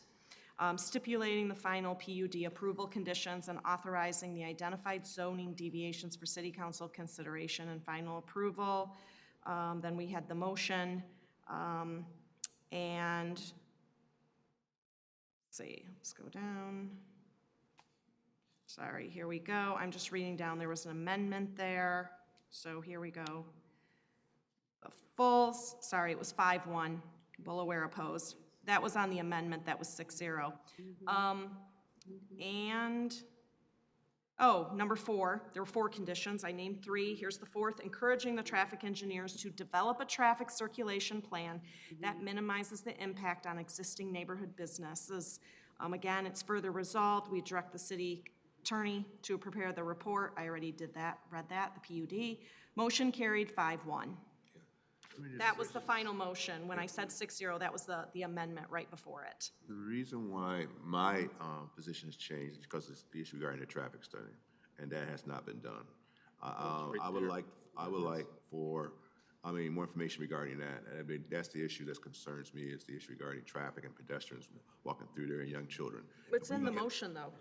stipulating the final PUD approval conditions and authorizing the identified zoning deviations for city council consideration and final approval. Then we had the motion, and let's see, let's go down. Sorry, here we go. I'm just reading down. There was an amendment there. So here we go. sorry, it was 5-1, Bulaware opposed. That was on the amendment, that was 6-0. And, oh, number 4, there were 4 conditions, I named 3, here's the 4th, encouraging the traffic engineers to develop a traffic circulation plan that minimizes the impact on existing neighborhood businesses. Again, it's further resolved, we direct the city attorney to prepare the report, I already did that, read that, the PUD. Motion carried 5-1. That was the final motion. When I said 6-0, that was the amendment right before it. The reason why my position has changed is because it's the issue regarding the traffic study, and that has not been done. I would like for, more information regarding that. I mean, that's the issue that concerns me, is the issue regarding traffic and pedestrians walking through there and young children. It's in the motion, though.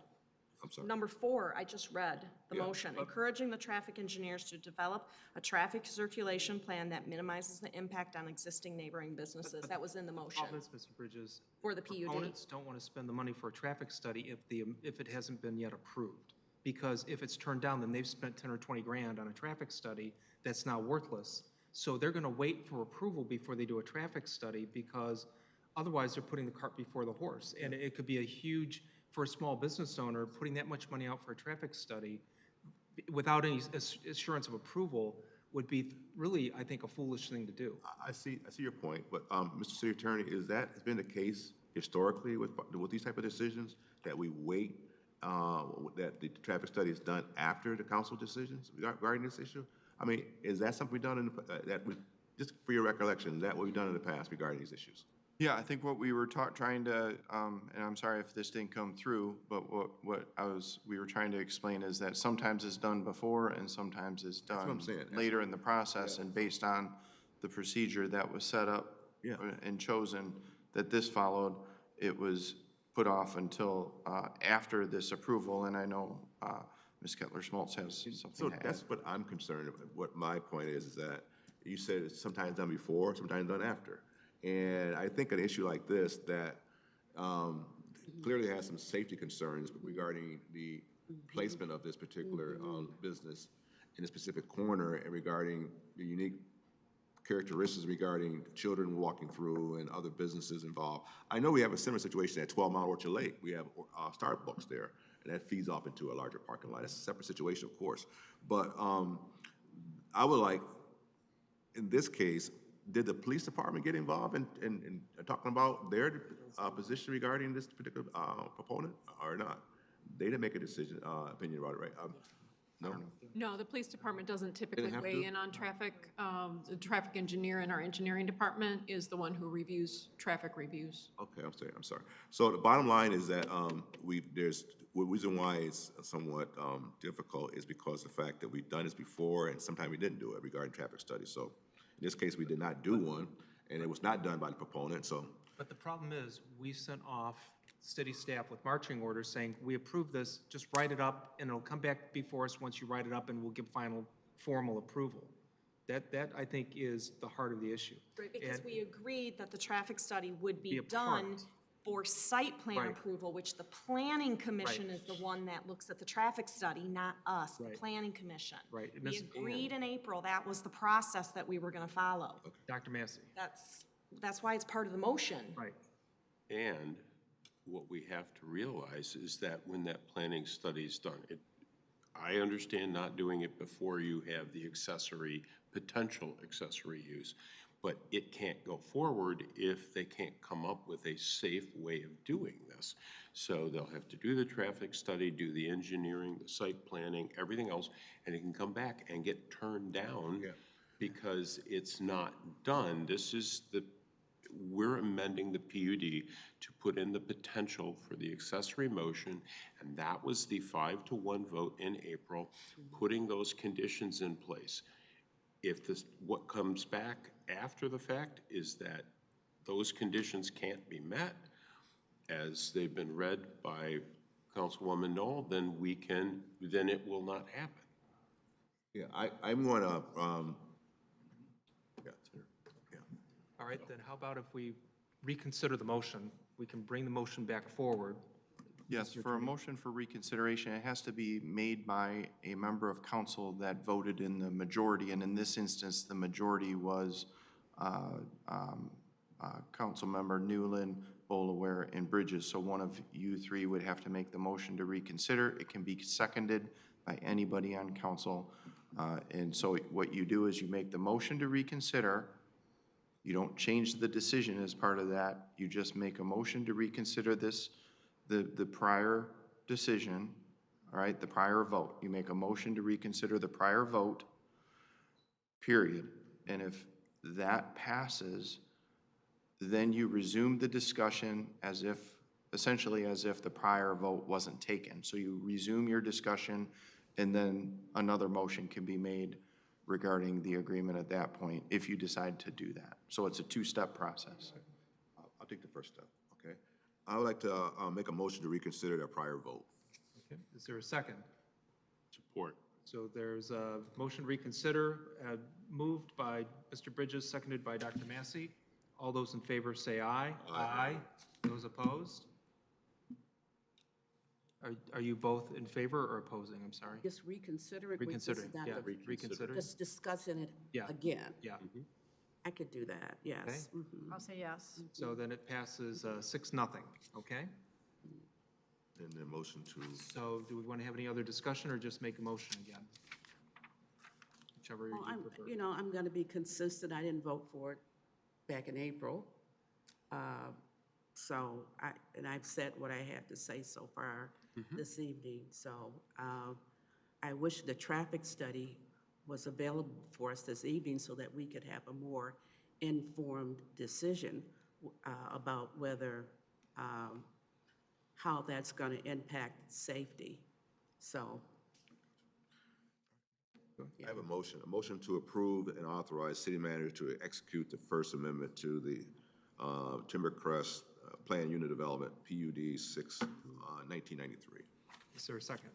I'm sorry. Number 4, I just read the motion, encouraging the traffic engineers to develop a traffic circulation plan that minimizes the impact on existing neighboring businesses. That was in the motion. All this, Mr. Bridges. For the PUD. Opponents don't want to spend the money for a traffic study if it hasn't been yet approved. Because if it's turned down, then they've spent 10 or 20 grand on a traffic study that's now worthless. So they're going to wait for approval before they do a traffic study, because otherwise they're putting the cart before the horse. And it could be a huge, for a small business owner, putting that much money out for a traffic study without any assurance of approval would be really, I think, a foolish thing to do. I see your point, but Mr. City Attorney, has been the case historically with these type of decisions, that we wait, that the traffic study is done after the council decisions regarding this issue? I mean, is that something we've done just for your recollection, is that what we've done in the past regarding these issues? Yeah, I think what we were trying to, and I'm sorry if this didn't come through, but what we were trying to explain is that sometimes it's done before and sometimes it's done later in the process, and based on the procedure that was set up and chosen that this followed, it was put off until after this approval, and I know Ms. Kettler-Schmaltz has something So to add. that's what I'm concerned about. What my point is that you said it's sometimes done before, sometimes done after. And I think an issue like this that clearly has some safety concerns regarding the placement of this particular business in a specific corner, and regarding the unique characteristics regarding children walking through and other businesses involved. I know we have a similar situation at 12 Mile Orchard Lake. We have Starbucks there, and that feeds off into a larger parking lot. That's a separate situation, of course. But I would like, in this case, did the police department get involved in talking about their position regarding this particular proponent or not? They didn't make a decision, opinion about it, right? No? No, the police department doesn't typically have weigh to? in on traffic. The traffic engineer in our engineering department is the one who reviews traffic reviews. Okay, I'm sorry. So the bottom line is that the reason why it's somewhat difficult is because of the fact that we've done this before, and sometimes we didn't do it regarding traffic studies. So in this case, we did not do one, and it was not done by the proponent, so. But the problem is, we sent off city staff with marching orders saying, we approve this, just write it up, and it'll come back before us once you write it up, and we'll give final formal approval. That I think, is the heart of the issue. Right, because we agreed that the traffic study would be Be a done part. for site plan Right. approval, which the planning commission is the one that looks at the traffic study, not us, the Right. planning commission. Right. And We Ms. agreed in April, that was the process that we were gonna follow. Dr. Massey. That's why it's part of the motion. Right. And what we have to realize is that when that planning study is done, I understand not doing it before you have the potential accessory use, but it can't go forward if they can't come up with a safe way of doing this. So they'll have to do the traffic study, do the engineering, the site planning, everything else, and it can come back and get turned down because it's not done. We're amending the PUD to put in the potential for the accessory motion, and that was the 5-1 vote in April, putting those conditions in place. What comes back after the fact is that those conditions can't be met, as they've been read by Councilwoman Knoll, then it will not happen. Yeah, I'm gonna, All right, then how about if we reconsider the motion? We can bring the motion back forward. Yes, for a motion for reconsideration, it has to be made by a member of council that voted in the majority, and in this instance, the majority was Councilmember Newland, Bolaware, and Bridges. So one of you three would have to make the motion to reconsider. It can be seconded by anybody on council. And so what you do is you make the motion to reconsider. You don't change the decision as part of that. You just make a motion to reconsider the prior decision, all right, the prior vote. You make a motion to reconsider the prior vote, period. And if that passes, then you resume the discussion as if, essentially as if the prior vote wasn't taken. So you resume your discussion, and then another motion can be made regarding the agreement at that point, if you decide to do that. So it's a two-step process. I'll take the first step, okay? I would like to make a motion to reconsider that prior vote. Okay, is there a second? Support. So there's a motion to reconsider, moved by Mr. Bridges, seconded by Dr. Massey. All those in favor say aye. Aye. Those opposed? Are you both in favor or opposing? I'm sorry. Just reconsider it. Reconsidering, This is not yeah, the- reconsidering. Just discussing it Yeah. again. Yeah. I could do that, yes. Mhm. I'll say yes. So then it passes 6-0, okay? And then motion to, So do we want to have any other discussion or just make a motion again? Whichever you Well, prefer. I'm going to be consistent. I didn't vote for it back in April. So I've said what I had to say so far this evening. So I wish the traffic study was available for us this evening so that we could have a more informed decision about whether, how that's going to impact safety. So. I have a motion to approve and authorize city manager to execute the First Amendment to the Timbercrest Plan Unit Development, PUD 6, 1993. Is there a second?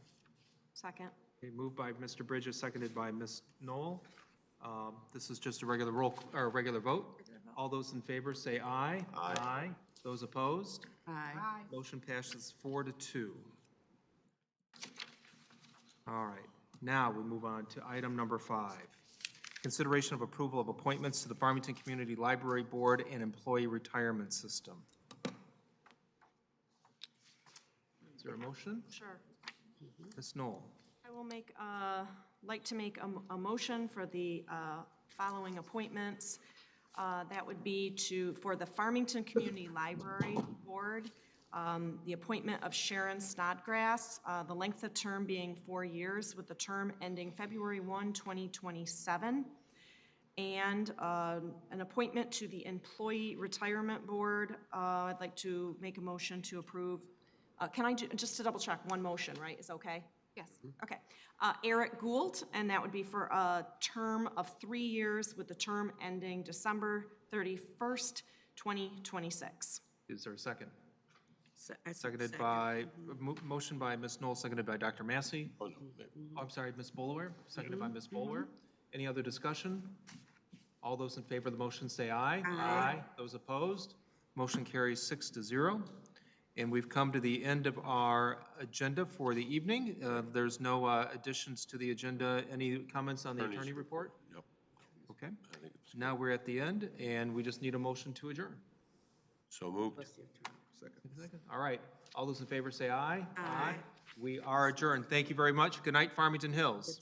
Second. Okay, moved by Mr. Bridges, seconded by Ms. Knoll. This is just a regular regular vote. All those in favor say aye. Aye. Those opposed? Aye. Motion passes 4-2. All right, now we move on to item number 5. Consideration of approval of appointments to the Farmington Community Library Board and Employee Retirement System. Is there a motion? Sure. Ms. Knoll. I will like to make a motion for the following appointments. That would be for the Farmington Community Library Board, the appointment of Sharon Snodgrass, the length of term being 4 years, with the term ending February 1, 2027. And an appointment to the Employee Retirement Board. I'd like to make a motion to approve. Can I just to double check, one motion, right, is okay? Yes. Okay. Eric Gould, and that would be for a term of 3 years with the term ending December 31st, 2026. Is there a second? Seconded by, motion by Ms. Knoll, seconded by Dr. Massey. Oh, I'm sorry, Ms. Bolaware, seconded by Ms. Bolaware. Any other discussion? All those in favor of the motion say aye. Aye. Those opposed? Motion carries 6-0. And we've come to the end of our agenda for the evening. There's no additions to the agenda. Any comments on the attorney report? Nope. Okay. Now we're at the end, and we just need a motion to adjourn. So moved. Second. All right. All those in favor say aye. Aye. We are adjourned. Thank you very much. Good night, Farmington Hills.